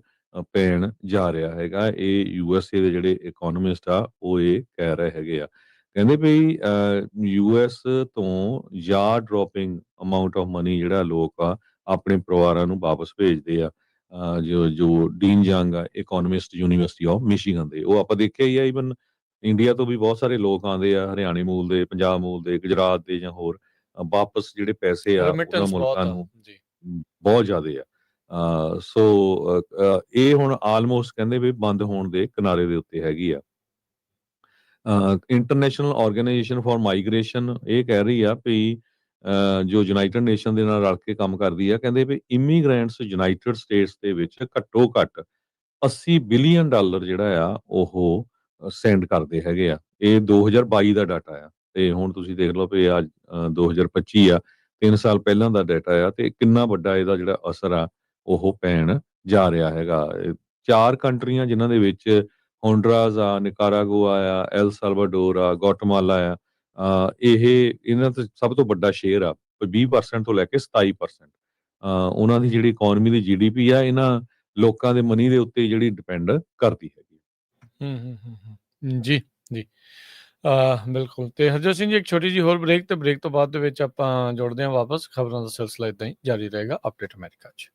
ਪੈਣ ਜਾ ਰਿਹਾ ਹੈਗਾ। ਇਹ ਯੂਐਸਏ ਦੇ ਜਿਹੜੇ ਇਕੋਨੋਮਿਸਟ ਆ ਉਹ ਇਹ ਕਹਿ ਰਹੇ ਹੈਗੇ ਆ। ਕਹਿੰਦੇ ਵੀ ਯੂਐਸ ਤੋਂ ਯਾਰ ਡ੍ਰੌਪਿੰਗ ਅਮਾਊਂਟ ਆਫ ਮਨੀ ਜਿਹੜਾ ਲੋਕ ਆ ਆਪਣੇ ਪਰਿਵਾਰਾਂ ਨੂੰ ਵਾਪਸ ਭੇਜਦੇ ਆ। ਜੋ ਡੀਨ ਜੰਗ ਆ ਇਕੋਨੋਮਿਸਟ ਯੂਨੀਵਰਸਿਟੀ ਆਫ ਮਿਸ਼ੀਗਨ ਦੇ, ਉਹ ਆਪਾਂ ਦੇਖਿਆ ਹੀ ਆ। ਈਵਨ ਇੰਡੀਆ ਤੋਂ ਵੀ ਬਹੁਤ ਸਾਰੇ ਲੋਕ ਆਉਂਦੇ ਆ, ਹਰਿਆਣੇ ਮੂਲ ਦੇ, ਪੰਜਾਬ ਮੂਲ ਦੇ, ਗੁਜਰਾਤ ਦੇ ਜਾਂ ਹੋਰ, ਵਾਪਸ ਜਿਹੜੇ ਪੈਸੇ ਆ ਉਹਨਾਂ ਰੈਮਿਟੈਂਸ ਬਹੁਤ ਮੁਲਕਾਂ ਆ ਨੂੰ ਜੀ। ਬਹੁਤ ਜ਼ਿਆਦੇ ਆ। ਸੋ ਇਹ ਹੁਣ ਆਲਮੋਸਟ ਕਹਿੰਦੇ ਵੀ ਬੰਦ ਹੋਣ ਦੇ ਕਿਨਾਰੇ ਦੇ ਉੱਤੇ ਹੈਗੀ ਆ। ਇੰਟਰਨੈਸ਼ਨਲ ਆਰਗੇਨਾਈਜੇਸ਼ਨ ਫਾਰ ਮਾਈਗ੍ਰੇਸ਼ਨ ਇਹ ਕਹਿ ਰਹੀ ਆ ਵੀ ਜੋ ਯੂਨਾਈਟਿਡ ਨੇਸ਼ਨ ਦੇ ਨਾਲ ਰਲ ਕੇ ਕੰਮ ਕਰਦੀ ਆ, ਕਹਿੰਦੇ ਵੀ ਇਮੀਗ੍ਰੈਂਟਸ ਯੂਨਾਈਟਿਡ ਸਟੇਟਸ ਦੇ ਵਿੱਚ ਘੱਟੋ ਘੱਟ $80 ਬਿਲੀਅਨ ਜਿਹੜਾ ਆ ਉਹ ਸੈਂਡ ਕਰਦੇ ਹੈਗੇ ਆ। ਇਹ 2022 ਦਾ ਡਾਟਾ ਆ, ਤੇ ਹੁਣ ਤੁਸੀਂ ਦੇਖ ਲਓ ਵੀ ਅੱਜ 2025 ਆ, 3 ਸਾਲ ਪਹਿਲਾਂ ਦਾ ਡਾਟਾ ਆ, ਤੇ ਕਿੰਨਾ ਵੱਡਾ ਇਹਦਾ ਜਿਹੜਾ ਅਸਰ ਆ ਉਹ ਪੈਣ ਜਾ ਰਿਹਾ ਹੈਗਾ। 4 ਕੰਟਰੀਆਂ ਜਿਨ੍ਹਾਂ ਦੇ ਵਿੱਚ ਹੋਂਡਰਾਸ ਆ, ਨਿਕਾਰਾਗੁਆ ਆ, ਐਲ ਸਾਲਵਾਡੋਰ ਆ, ਗੁਆਟਮਾਲਾ ਆ, ਇਹ ਇਹਨਾਂ ਤੇ ਸਭ ਤੋਂ ਵੱਡਾ ਸ਼ੇਅਰ ਆ 20% ਤੋਂ ਲੈ ਕੇ 27%। ਉਹਨਾਂ ਦੀ ਜਿਹੜੀ ਇਕੋਨਮੀ ਦੀ GDP ਆ ਇਹਨਾਂ ਲੋਕਾਂ ਦੇ ਮਨੀ ਦੇ ਉੱਤੇ ਜਿਹੜੀ ਡਿਪੈਂਡ ਕਰਦੀ ਹੈਗੀ। ਜੀ ਜੀ ਬਿਲਕੁਲ। ਤੇ ਹਰਜੋਤ ਸਿੰਘ ਜੀ, ਇੱਕ ਛੋਟੀ ਜਿਹੀ ਹੋਰ ਬ੍ਰੇਕ, ਤੇ ਬ੍ਰੇਕ ਤੋਂ ਬਾਅਦ ਦੇ ਵਿੱਚ ਆਪਾਂ ਜੁੜਦੇ ਹਾਂ ਵਾਪਸ। ਖਬਰਾਂ ਦਾ ਸਿਲਸਿਲਾ ਇਦਾਂ ਹੀ ਜਾਰੀ ਰਹੇਗਾ ਅਪਡੇਟ ਅਮਰੀਕਾ 'ਚ।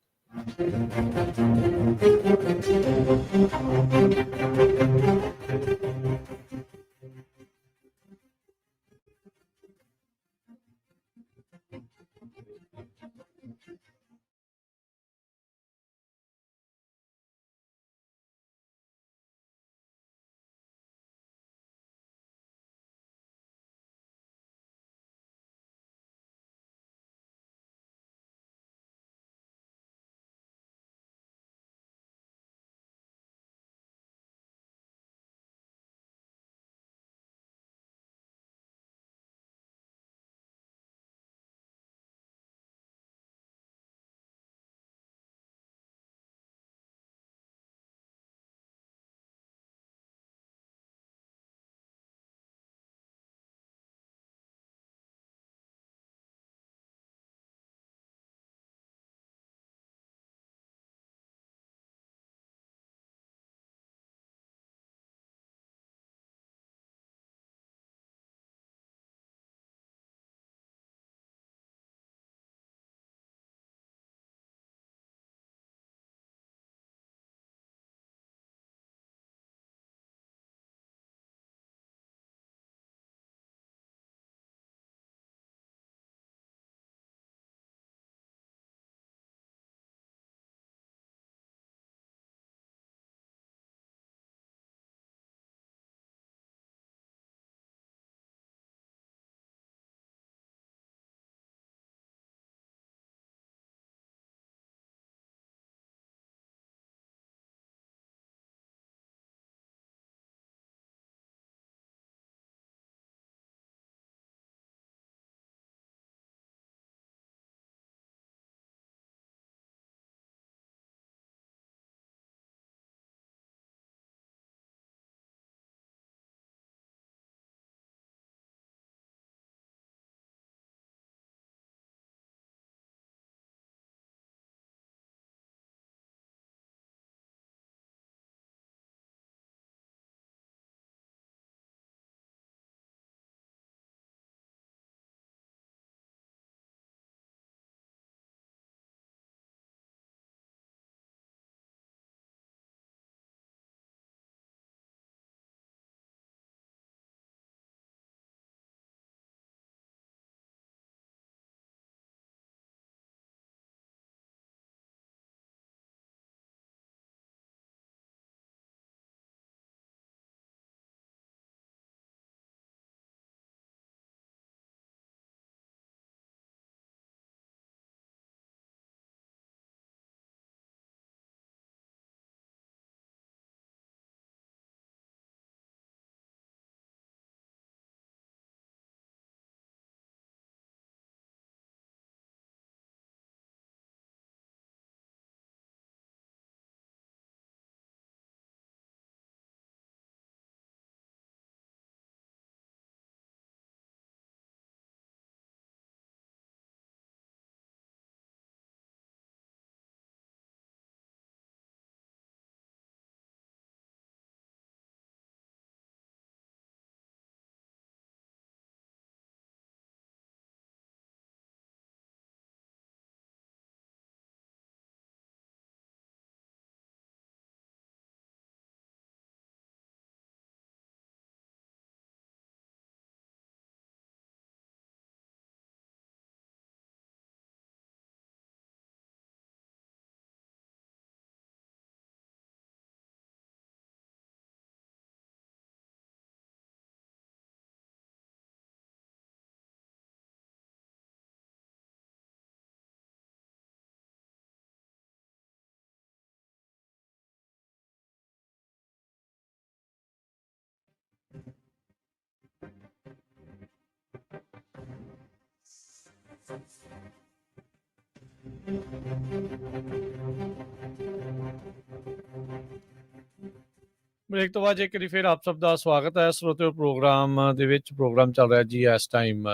ਬ੍ਰੇਕ ਤੋਂ ਬਾਅਦ ਇੱਕ ਵਾਰੀ ਫਿਰ ਆਪ ਸਭ ਦਾ ਸਵਾਗਤ ਹੈ ਸਰੋਤਿਓ ਪ੍ਰੋਗਰਾਮ ਦੇ ਵਿੱਚ। ਪ੍ਰੋਗਰਾਮ ਚੱਲ ਰਿਹਾ ਜੀ ਇਸ time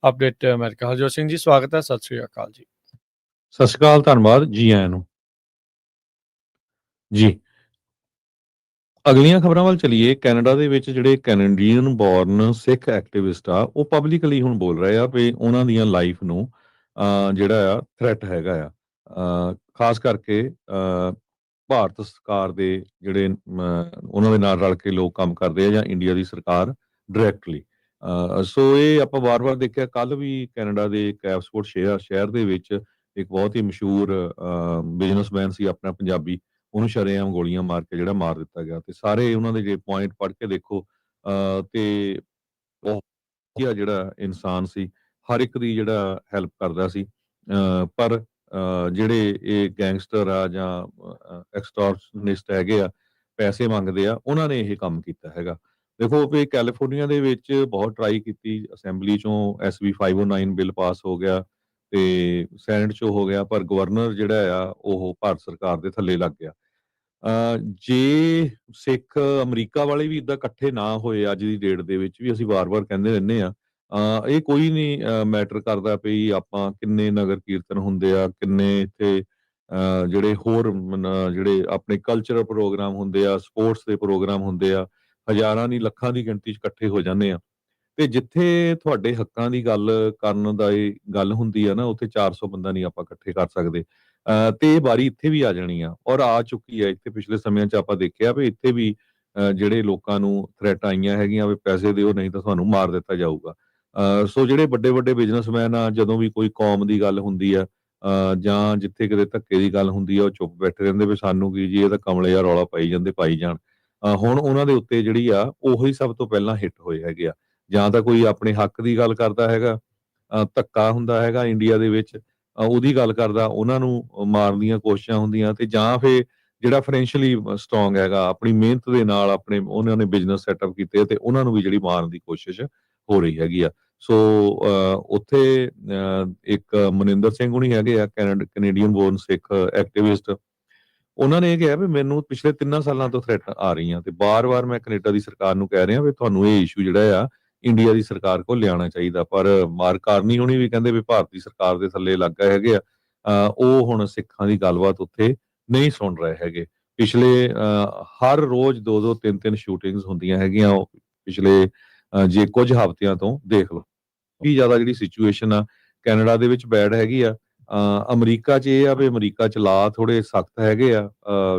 update America. Harjot Singh ji ਸਵਾਗਤ ਹੈ, ਸਤਿ ਸ੍ਰੀ ਅਕਾਲ ਜੀ। ਸਤਿ ਸ਼੍ਰੀ ਅਕਾਲ, ਧੰਨਵਾਦ ਜੀ ਆਇਆਂ ਨੂੰ। ਜੀ, ਅਗਲੀਆਂ ਖਬਰਾਂ ਵੱਲ ਚਲੀਏ। ਕੈਨੇਡਾ ਦੇ ਵਿੱਚ ਜਿਹੜੇ ਕੈਨੇਡੀਅਨ ਬੋਰਨ ਸਿੱਖ ਐਕਟਿਵਿਸਟ ਆ, ਉਹ ਪਬਲਿਕਲੀ ਹੁਣ ਬੋਲ ਰਹੇ ਆ ਵੀ ਉਹਨਾਂ ਦੀਆਂ ਲਾਈਫ ਨੂੰ ਜਿਹੜਾ ਆ ਥ੍ਰੈਟ ਹੈਗਾ ਆ। ਖਾਸ ਕਰਕੇ ਭਾਰਤ ਸਰਕਾਰ ਦੇ ਜਿਹੜੇ ਉਹਨਾਂ ਦੇ ਨਾਲ ਰਲ ਕੇ ਲੋਕ ਕੰਮ ਕਰਦੇ ਆ, ਜਾਂ ਇੰਡੀਆ ਦੀ ਸਰਕਾਰ ਡਾਇਰੈਕਟਲੀ। ਸੋ ਇਹ ਆਪਾਂ ਵਾਰ-ਵਾਰ ਦੇਖਿਆ। ਕੱਲ ਵੀ ਕੈਨੇਡਾ ਦੇ ਕੈਪਸਪੋਰਟ ਸ਼ਹਿਰ ਦੇ ਵਿੱਚ ਇੱਕ ਬਹੁਤ ਹੀ ਮਸ਼ਹੂਰ ਬਿਜ਼ਨਸਮੈਨ ਸੀ ਆਪਣਾ ਪੰਜਾਬੀ, ਉਹਨੂੰ ਸ਼ਰੇਆਮ ਗੋਲੀਆਂ ਮਾਰ ਕੇ ਜਿਹੜਾ ਮਾਰ ਦਿੱਤਾ ਗਿਆ। ਤੇ ਸਾਰੇ ਉਹਨਾਂ ਦੇ ਜੇ ਪੁਆਇੰਟ ਪੜ੍ਹ ਕੇ ਦੇਖੋ ਤੇ ਬਹੁਤ ਵਧੀਆ ਜਿਹੜਾ ਇਨਸਾਨ ਸੀ, ਹਰ ਇੱਕ ਦੀ ਜਿਹੜਾ ਹੈਲਪ ਕਰਦਾ ਸੀ। ਪਰ ਜਿਹੜੇ ਇਹ ਗੈਂਗਸਟਰ ਆ ਜਾਂ ਐਕਸਟੋਰਸ਼ਨਿਸਟ ਹੈਗੇ ਆ, ਪੈਸੇ ਮੰਗਦੇ ਆ, ਉਹਨਾਂ ਨੇ ਇਹ ਕੰਮ ਕੀਤਾ ਹੈਗਾ। ਦੇਖੋ ਵੀ ਕੈਲੀਫੋਰਨੀਆ ਦੇ ਵਿੱਚ ਬਹੁਤ ਟਰਾਈ ਕੀਤੀ, ਅਸੈਂਬਲੀ ਚੋਂ SB 509 ਬਿੱਲ ਪਾਸ ਹੋ ਗਿਆ ਤੇ ਸੈਨੇਟ ਚੋਂ ਹੋ ਗਿਆ, ਪਰ ਗਵਰਨਰ ਜਿਹੜਾ ਆ ਉਹ ਭਾਰਤ ਸਰਕਾਰ ਦੇ ਥੱਲੇ ਲੱਗ ਗਿਆ। ਜੇ ਸਿੱਖ ਅਮਰੀਕਾ ਵਾਲੇ ਵੀ ਇਦਾਂ ਇਕੱਠੇ ਨਾ ਹੋਏ ਅੱਜ ਦੀ ਡੇਟ ਦੇ ਵਿੱਚ ਵੀ, ਅਸੀਂ ਵਾਰ-ਵਾਰ ਕਹਿੰਦੇ ਰਹਿੰਦੇ ਆ, ਇਹ ਕੋਈ ਨਹੀਂ ਮੈਟਰ ਕਰਦਾ ਵੀ ਆਪਾਂ ਕਿੰਨੇ ਨਗਰ ਕੀਰਤਨ ਹੁੰਦੇ ਆ, ਕਿੰਨੇ ਇੱਥੇ ਜਿਹੜੇ ਹੋਰ ਜਿਹੜੇ ਆਪਣੇ ਕਲਚਰਲ ਪ੍ਰੋਗਰਾਮ ਹੁੰਦੇ ਆ, ਸਪੋਰਟਸ ਦੇ ਪ੍ਰੋਗਰਾਮ ਹੁੰਦੇ ਆ, ਹਜ਼ਾਰਾਂ ਨਹੀਂ ਲੱਖਾਂ ਦੀ ਗਿਣਤੀ 'ਚ ਇਕੱਠੇ ਹੋ ਜਾਂਦੇ ਆ। ਤੇ ਜਿੱਥੇ ਤੁਹਾਡੇ ਹੱਕਾਂ ਦੀ ਗੱਲ ਕਰਨ ਦਾ ਇਹ ਗੱਲ ਹੁੰਦੀ ਆ ਨਾ, ਉੱਥੇ 400 ਬੰਦਾ ਨਹੀਂ ਆਪਾਂ ਇਕੱਠੇ ਕਰ ਸਕਦੇ। ਤੇ ਇਹ ਵਾਰੀ ਇੱਥੇ ਵੀ ਆ ਜਾਣੀ ਆ, ਔਰ ਆ ਚੁੱਕੀ ਹੈ। ਇੱਥੇ ਪਿਛਲੇ ਸਮਿਆਂ 'ਚ ਆਪਾਂ ਦੇਖਿਆ ਵੀ ਇੱਥੇ ਵੀ ਜਿਹੜੇ ਲੋਕਾਂ ਨੂੰ ਥ੍ਰੈਟ ਆਈਆਂ ਹੈਗੀਆਂ ਵੀ ਪੈਸੇ ਦਿਓ ਨਹੀਂ ਤਾਂ ਤੁਹਾਨੂੰ ਮਾਰ ਦਿੱਤਾ ਜਾਊਗਾ। ਸੋ ਜਿਹੜੇ ਵੱਡੇ-ਵੱਡੇ ਬਿਜ਼ਨਸਮੈਨ ਆ, ਜਦੋਂ ਵੀ ਕੋਈ ਕੌਮ ਦੀ ਗੱਲ ਹੁੰਦੀ ਆ ਜਾਂ ਜਿੱਥੇ ਕਿਤੇ ਧੱਕੇ ਦੀ ਗੱਲ ਹੁੰਦੀ ਆ, ਉਹ ਚੁੱਪ ਬੈਠੇ ਰਹਿੰਦੇ ਵੀ ਸਾਨੂੰ ਕੀ ਜੀ, ਇਹ ਤਾਂ ਕਮਲੇ ਆ, ਰੌਲਾ ਪਾਈ ਜਾਂਦੇ, ਪਾਈ ਜਾਣ। ਹੁਣ ਉਹਨਾਂ ਦੇ ਉੱਤੇ ਜਿਹੜੀ ਆ ਉਹੀ ਸਭ ਤੋਂ ਪਹਿਲਾਂ ਹਿੱਟ ਹੋਏ ਹੈਗੇ ਆ। ਜਾਂ ਤਾਂ ਕੋਈ ਆਪਣੇ ਹੱਕ ਦੀ ਗੱਲ ਕਰਦਾ ਹੈਗਾ, ਧੱਕਾ ਹੁੰਦਾ ਹੈਗਾ ਇੰਡੀਆ ਦੇ ਵਿੱਚ, ਉਹਦੀ ਗੱਲ ਕਰਦਾ, ਉਹਨਾਂ ਨੂੰ ਮਾਰਨ ਦੀਆਂ ਕੋਸ਼ਿਸ਼ਾਂ ਹੁੰਦੀਆਂ। ਤੇ ਜਾਂ ਫਿਰ ਜਿਹੜਾ ਫਾਈਨੈਂਸ਼ੀਅਲੀ ਸਟਰੋਂਗ ਹੈਗਾ, ਆਪਣੀ ਮਿਹਨਤ ਦੇ ਨਾਲ ਆਪਣੇ ਉਹਨਾਂ ਨੇ ਬਿਜ਼ਨਸ ਸੈਟਅਪ ਕੀਤੇ, ਤੇ ਉਹਨਾਂ ਨੂੰ ਵੀ ਜਿਹੜੀ ਮਾਰਨ ਦੀ ਕੋਸ਼ਿਸ਼ ਹੋ ਰਹੀ ਹੈਗੀ ਆ। ਸੋ ਉੱਥੇ ਇੱਕ ਮਨਿੰਦਰ ਸਿੰਘ ਹੁਣੀ ਹੈਗੇ ਆ, ਕੈਨੇਡੀਅਨ ਬੋਰਨ ਸਿੱਖ ਐਕਟਿਵਿਸਟ। ਉਹਨਾਂ ਨੇ ਇਹ ਕਿਹਾ ਵੀ ਮੈਨੂੰ ਪਿਛਲੇ 3 ਸਾਲਾਂ ਤੋਂ ਥ੍ਰੈਟ ਆ ਰਹੀਆਂ, ਤੇ ਬਾਰ-ਬਾਰ ਮੈਂ ਕੈਨੇਡਾ ਦੀ ਸਰਕਾਰ ਨੂੰ ਕਹਿ ਰਿਹਾ ਵੀ ਤੁਹਾਨੂੰ ਇਹ ਇਸ਼ੂ ਜਿਹੜਾ ਆ ਇੰਡੀਆ ਦੀ ਸਰਕਾਰ ਕੋਲ ਲਿਆਉਣਾ ਚਾਹੀਦਾ। ਪਰ ਮਾਰਕ ਕਾਰਨੀ ਹੁਣੀ ਵੀ ਕਹਿੰਦੇ ਵੀ ਭਾਰਤੀ ਸਰਕਾਰ ਦੇ ਥੱਲੇ ਲੱਗ ਗਏ ਹੈਗੇ ਆ। ਉਹ ਹੁਣ ਸਿੱਖਾਂ ਦੀ ਗੱਲਬਾਤ ਉੱਥੇ ਨਹੀਂ ਸੁਣ ਰਹੇ ਹੈਗੇ। ਪਿਛਲੇ ਹਰ ਰੋਜ਼ 2-2 3-3 ਸ਼ੂਟਿੰਗਸ ਹੁੰਦੀਆਂ ਹੈਗੀਆਂ, ਉਹ ਪਿਛਲੇ ਜੇ ਕੁਝ ਹਫ਼ਤਿਆਂ ਤੋਂ ਦੇਖ ਲਓ। ਵੀ ਜ਼ਿਆਦਾ ਜਿਹੜੀ ਸਿਚੁਏਸ਼ਨ ਆ ਕੈਨੇਡਾ ਦੇ ਵਿੱਚ ਬੈਡ ਹੈਗੀ ਆ। ਅਮਰੀਕਾ 'ਚ ਇਹ ਆ ਵੀ ਅਮਰੀਕਾ 'ਚ ਲਾ ਥੋੜੇ ਸਖਤ ਹੈਗੇ ਆ।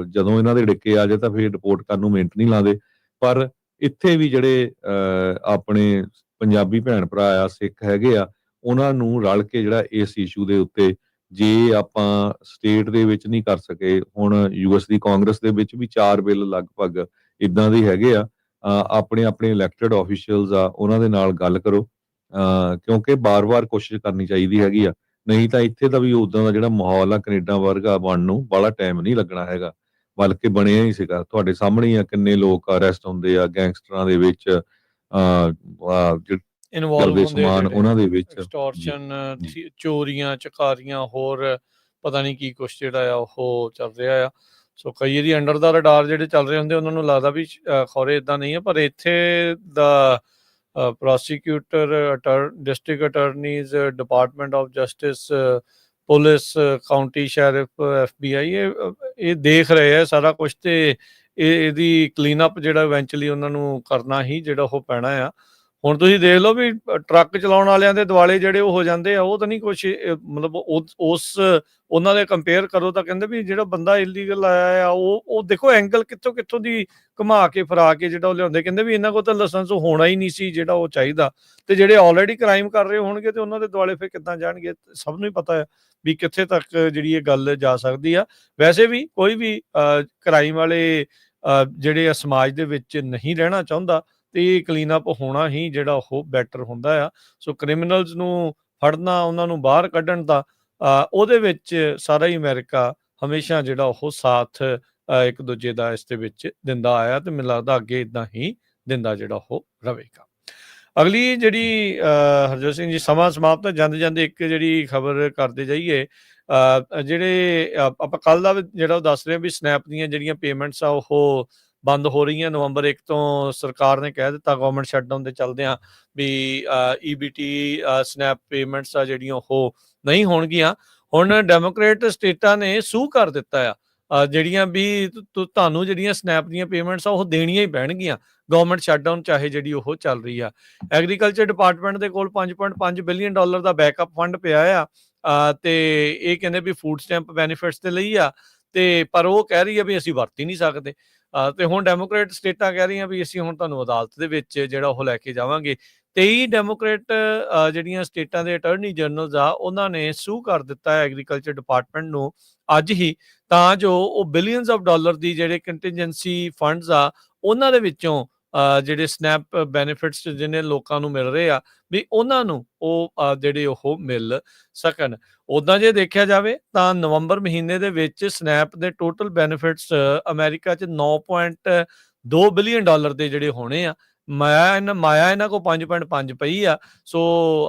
ਜਦੋਂ ਇਹਨਾਂ ਦੇ ਡਿੱਕੇ ਆ ਜਾਏ ਤਾਂ ਫਿਰ ਡਿਪੋਰਟ ਕਰਨ ਨੂੰ ਮਿੰਟ ਨਹੀਂ ਲਾਉਂਦੇ। ਪਰ ਇੱਥੇ ਵੀ ਜਿਹੜੇ ਆਪਣੇ ਪੰਜਾਬੀ ਭੈਣ ਭਰਾ ਆ, ਸਿੱਖ ਹੈਗੇ ਆ, ਉਹਨਾਂ ਨੂੰ ਰਲ ਕੇ ਜਿਹੜਾ ਇਸ ਇਸ਼ੂ ਦੇ ਉੱਤੇ, ਜੇ ਆਪਾਂ ਸਟੇਟ ਦੇ ਵਿੱਚ ਨਹੀਂ ਕਰ ਸਕੇ, ਹੁਣ US ਦੀ ਕਾਂਗਰਸ ਦੇ ਵਿੱਚ ਵੀ 4 ਬਿੱਲ ਲਗਭਗ ਇਦਾਂ ਦੇ ਹੈਗੇ ਆ। ਆਪਣੇ ਇਲੈਕਟਡ ਆਫੀਸ਼ੀਅਲਸ ਆ, ਉਹਨਾਂ ਦੇ ਨਾਲ ਗੱਲ ਕਰੋ, ਕਿਉਂਕਿ ਬਾਰ-ਬਾਰ ਕੋਸ਼ਿਸ਼ ਕਰਨੀ ਚਾਹੀਦੀ ਹੈਗੀ ਆ। ਨਹੀਂ ਤਾਂ ਇੱਥੇ ਦਾ ਵੀ ਉਦਾਂ ਦਾ ਜਿਹੜਾ ਮਾਹੌਲ ਆ ਕੈਨੇਡਾ ਵਰਗਾ ਬਣਨ ਨੂੰ ਬਾਹਲਾ ਟਾਈਮ ਨਹੀਂ ਲੱਗਣਾ ਹੈਗਾ, ਬਲਕਿ ਬਣਿਆ ਹੀ ਸੀਗਾ। ਤੁਹਾਡੇ ਸਾਹਮਣੇ ਹੀ ਆ ਕਿੰਨੇ ਲੋਕ ਅਰੈਸਟ ਹੁੰਦੇ ਆ ਗੈਂਗਸਟਰਾਂ ਦੇ ਵਿੱਚ, ਇਨਵੋਲਵ ਦੇ ਹੁੰਦੇ ਆ ਸਮਾਨ ਜਿਹੜੇ ਉਹਨਾਂ ਦੇ ਵਿੱਚ। ਜੀ, ਐਕਸਟੋਰਸ਼ਨ, ਜੀ, ਚੋਰੀਆਂ, ਚਕਾਰੀਆਂ, ਹੋਰ ਪਤਾ ਨਹੀਂ ਕੀ ਕੁਛ ਜਿਹੜਾ ਆ ਉਹ ਚੱਲ ਰਿਹਾ ਆ। ਸੋ ਕਈ ਇਹਦੀ ਅੰਡਰ ਦਾ ਰਡਾਰ ਜਿਹੜੇ ਚੱਲ ਰਹੇ ਹੁੰਦੇ, ਉਹਨਾਂ ਨੂੰ ਲੱਗਦਾ ਵੀ ਖੌਰੇ ਇਦਾਂ ਨਹੀਂ ਹੈ, ਪਰ ਇੱਥੇ ਦਾ prosecutor, district attorneys, department of justice, police, county sheriff, FBI ਇਹ ਦੇਖ ਰਹੇ ਆ ਸਾਰਾ ਕੁਛ, ਤੇ ਇਹਦੀ ਕਲੀਨ ਅਪ ਜਿਹੜਾ ਇਵੈਂਚੁਅਲੀ ਉਹਨਾਂ ਨੂੰ ਕਰਨਾ ਹੀ ਜਿਹੜਾ ਉਹ ਪੈਣਾ ਆ। ਹੁਣ ਤੁਸੀਂ ਦੇਖ ਲਓ ਵੀ ਟਰੱਕ ਚਲਾਉਣ ਵਾਲਿਆਂ ਦੇ ਦੁਆਲੇ ਜਿਹੜੇ ਉਹ ਹੋ ਜਾਂਦੇ ਆ, ਉਹ ਤਾਂ ਨਹੀਂ ਕੁਛ ਮਤਲਬ ਉਹਨਾਂ ਦੇ ਕੰਪੇਅਰ ਕਰੋ ਤਾਂ ਕਹਿੰਦੇ ਵੀ ਜਿਹੜਾ ਬੰਦਾ ਇਲੀਗਲ ਆਇਆ ਆ, ਉਹ ਦੇਖੋ ਐਂਗਲ ਕਿੱਥੋਂ ਦੀ ਘੁਮਾ ਕੇ ਫਰਾ ਕੇ ਜਿਹੜਾ ਉਹ ਲਿਆਉਂਦੇ। ਕਹਿੰਦੇ ਵੀ ਇਹਨਾਂ ਕੋਲ ਤਾਂ ਲਾਇਸੈਂਸ ਹੋਣਾ ਹੀ ਨਹੀਂ ਸੀ ਜਿਹੜਾ ਉਹ ਚਾਹੀਦਾ, ਤੇ ਜਿਹੜੇ ਆਲਰੇਡੀ ਕ੍ਰਾਈਮ ਕਰ ਰਹੇ ਹੋਣਗੇ ਤੇ ਉਹਨਾਂ ਦੇ ਦੁਆਲੇ ਫਿਰ ਕਿੱਦਾਂ ਜਾਣਗੇ। ਸਭ ਨੂੰ ਹੀ ਪਤਾ ਹੈ ਵੀ ਕਿੱਥੇ ਤੱਕ ਜਿਹੜੀ ਇਹ ਗੱਲ ਜਾ ਸਕਦੀ ਆ। ਵੈਸੇ ਵੀ ਕੋਈ ਵੀ ਕ੍ਰਾਈਮ ਵਾਲੇ ਜਿਹੜੇ ਆ ਸਮਾਜ ਦੇ ਵਿੱਚ ਨਹੀਂ ਰਹਿਣਾ ਚਾਹੁੰਦਾ, ਤੇ ਕਲੀਨ ਅਪ ਹੋਣਾ ਹੀ ਜਿਹੜਾ ਉਹ ਬੈਟਰ ਹੁੰਦਾ ਆ। ਸੋ ਕ੍ਰਿਮੀਨਲਸ ਨੂੰ ਫੜਨਾ, ਉਹਨਾਂ ਨੂੰ ਬਾਹਰ ਕੱਢਣ ਦਾ, ਉਹਦੇ ਵਿੱਚ ਸਾਰਾ ਹੀ ਅਮਰੀਕਾ ਹਮੇਸ਼ਾ ਜਿਹੜਾ ਉਹ ਸਾਥ ਇੱਕ ਦੂਜੇ ਦਾ ਇਸ ਦੇ ਵਿੱਚ ਦਿੰਦਾ ਆਇਆ, ਤੇ ਮੈਨੂੰ ਲੱਗਦਾ ਅੱਗੇ ਇਦਾਂ ਹੀ ਦਿੰਦਾ ਜਿਹੜਾ ਉਹ ਰਹੇਗਾ। ਅਗਲੀ ਜਿਹੜੀ ਹਰਜੋਤ ਸਿੰਘ ਜੀ, ਸਮਾਂ ਸਮਾਪਤ ਹੈ, ਜਾਂਦੇ ਇੱਕ ਜਿਹੜੀ ਖਬਰ ਕਰਦੇ ਜਾਈਏ। ਜਿਹੜੇ ਆਪਾਂ ਕੱਲ ਦਾ ਜਿਹੜਾ ਉਹ ਦੱਸ ਰਹੇ ਵੀ ਸਨੈਪ ਦੀਆਂ ਜਿਹੜੀਆਂ ਪੇਮੈਂਟਸ ਆ ਉਹ ਬੰਦ ਹੋ ਰਹੀਆਂ। ਨਵੰਬਰ 1 ਤੋਂ ਸਰਕਾਰ ਨੇ ਕਹਿ ਦਿੱਤਾ ਗਵਰਨਮੈਂਟ ਸ਼ਟਡਾਊਨ ਦੇ ਚੱਲਦਿਆਂ ਵੀ EBT ਸਨੈਪ ਪੇਮੈਂਟਸ ਆ ਜਿਹੜੀਆਂ ਉਹ ਨਹੀਂ ਹੋਣਗੀਆਂ। ਹੁਣ ਡੈਮੋਕ੍ਰੇਟ ਸਟੇਟਾਂ ਨੇ ਸੂ ਕਰ ਦਿੱਤਾ ਆ ਜਿਹੜੀਆਂ ਵੀ ਤੁਹਾਨੂੰ ਜਿਹੜੀਆਂ ਸਨੈਪ ਦੀਆਂ ਪੇਮੈਂਟਸ ਆ ਉਹ ਦੇਣੀਆਂ ਹੀ ਪੈਣਗੀਆਂ, ਗਵਰਨਮੈਂਟ ਸ਼ਟਡਾਊਨ ਚਾਹੇ ਜਿਹੜੀ ਉਹ ਚੱਲ ਰਹੀ ਆ। ਐਗਰੀਕਲਚਰ ਡਿਪਾਰਟਮੈਂਟ ਦੇ ਕੋਲ $5.5 ਬਿਲੀਅਨ ਦਾ ਬੈਕਅਪ ਫੰਡ ਪਿਆ ਆ ਤੇ ਇਹ ਕਹਿੰਦੇ ਵੀ ਫੂਡ ਸਟੈਂਪ ਬੈਨੀਫਿਟਸ ਦੇ ਲਈ ਆ, ਤੇ ਪਰ ਉਹ ਕਹਿ ਰਹੀ ਆ ਵੀ ਅਸੀਂ ਵਰਤ ਹੀ ਨਹੀਂ ਸਕਦੇ। ਤੇ ਹੁਣ ਡੈਮੋਕ੍ਰੇਟ ਸਟੇਟਾਂ ਕਹਿ ਰਹੀਆਂ ਵੀ ਅਸੀਂ ਹੁਣ ਤੁਹਾਨੂੰ ਅਦਾਲਤ ਦੇ ਵਿੱਚ ਜਿਹੜਾ ਉਹ ਲੈ ਕੇ ਜਾਵਾਂਗੇ। 23 ਡੈਮੋਕ੍ਰੇਟ ਜਿਹੜੀਆਂ ਸਟੇਟਾਂ ਦੇ ਅਟਾਰਨੀ ਜਨਰਲਸ ਆ ਉਹਨਾਂ ਨੇ ਸੂ ਕਰ ਦਿੱਤਾ ਹੈ ਐਗਰੀਕਲਚਰ ਡਿਪਾਰਟਮੈਂਟ ਨੂੰ ਅੱਜ ਹੀ, ਤਾਂ ਜੋ ਉਹ ਬਿਲੀਅਨਸ ਆਫ ਡਾਲਰ ਦੀ ਜਿਹੜੇ ਕੰਟੀਜੈਂਸੀ ਫੰਡਸ ਆ ਉਹਨਾਂ ਦੇ ਵਿੱਚੋਂ ਜਿਹੜੇ ਸਨੈਪ ਬੈਨੀਫਿਟਸ ਜਿਹਨੇ ਲੋਕਾਂ ਨੂੰ ਮਿਲ ਰਹੇ ਆ ਵੀ ਉਹਨਾਂ ਨੂੰ ਉਹ ਜਿਹੜੇ ਉਹ ਮਿਲ ਸਕਣ। ਉੱਦਾਂ ਜੇ ਦੇਖਿਆ ਜਾਵੇ ਤਾਂ ਨਵੰਬਰ ਮਹੀਨੇ ਦੇ ਵਿੱਚ ਸਨੈਪ ਦੇ ਟੋਟਲ ਬੈਨੀਫਿਟਸ ਅਮਰੀਕਾ 'ਚ $9.2 ਬਿਲੀਅਨ ਦੇ ਜਿਹੜੇ ਹੋਣੇ ਆ। ਮਾਇਆ ਇਹਨਾਂ ਕੋਲ 5.5 ਪਈ ਆ। ਸੋ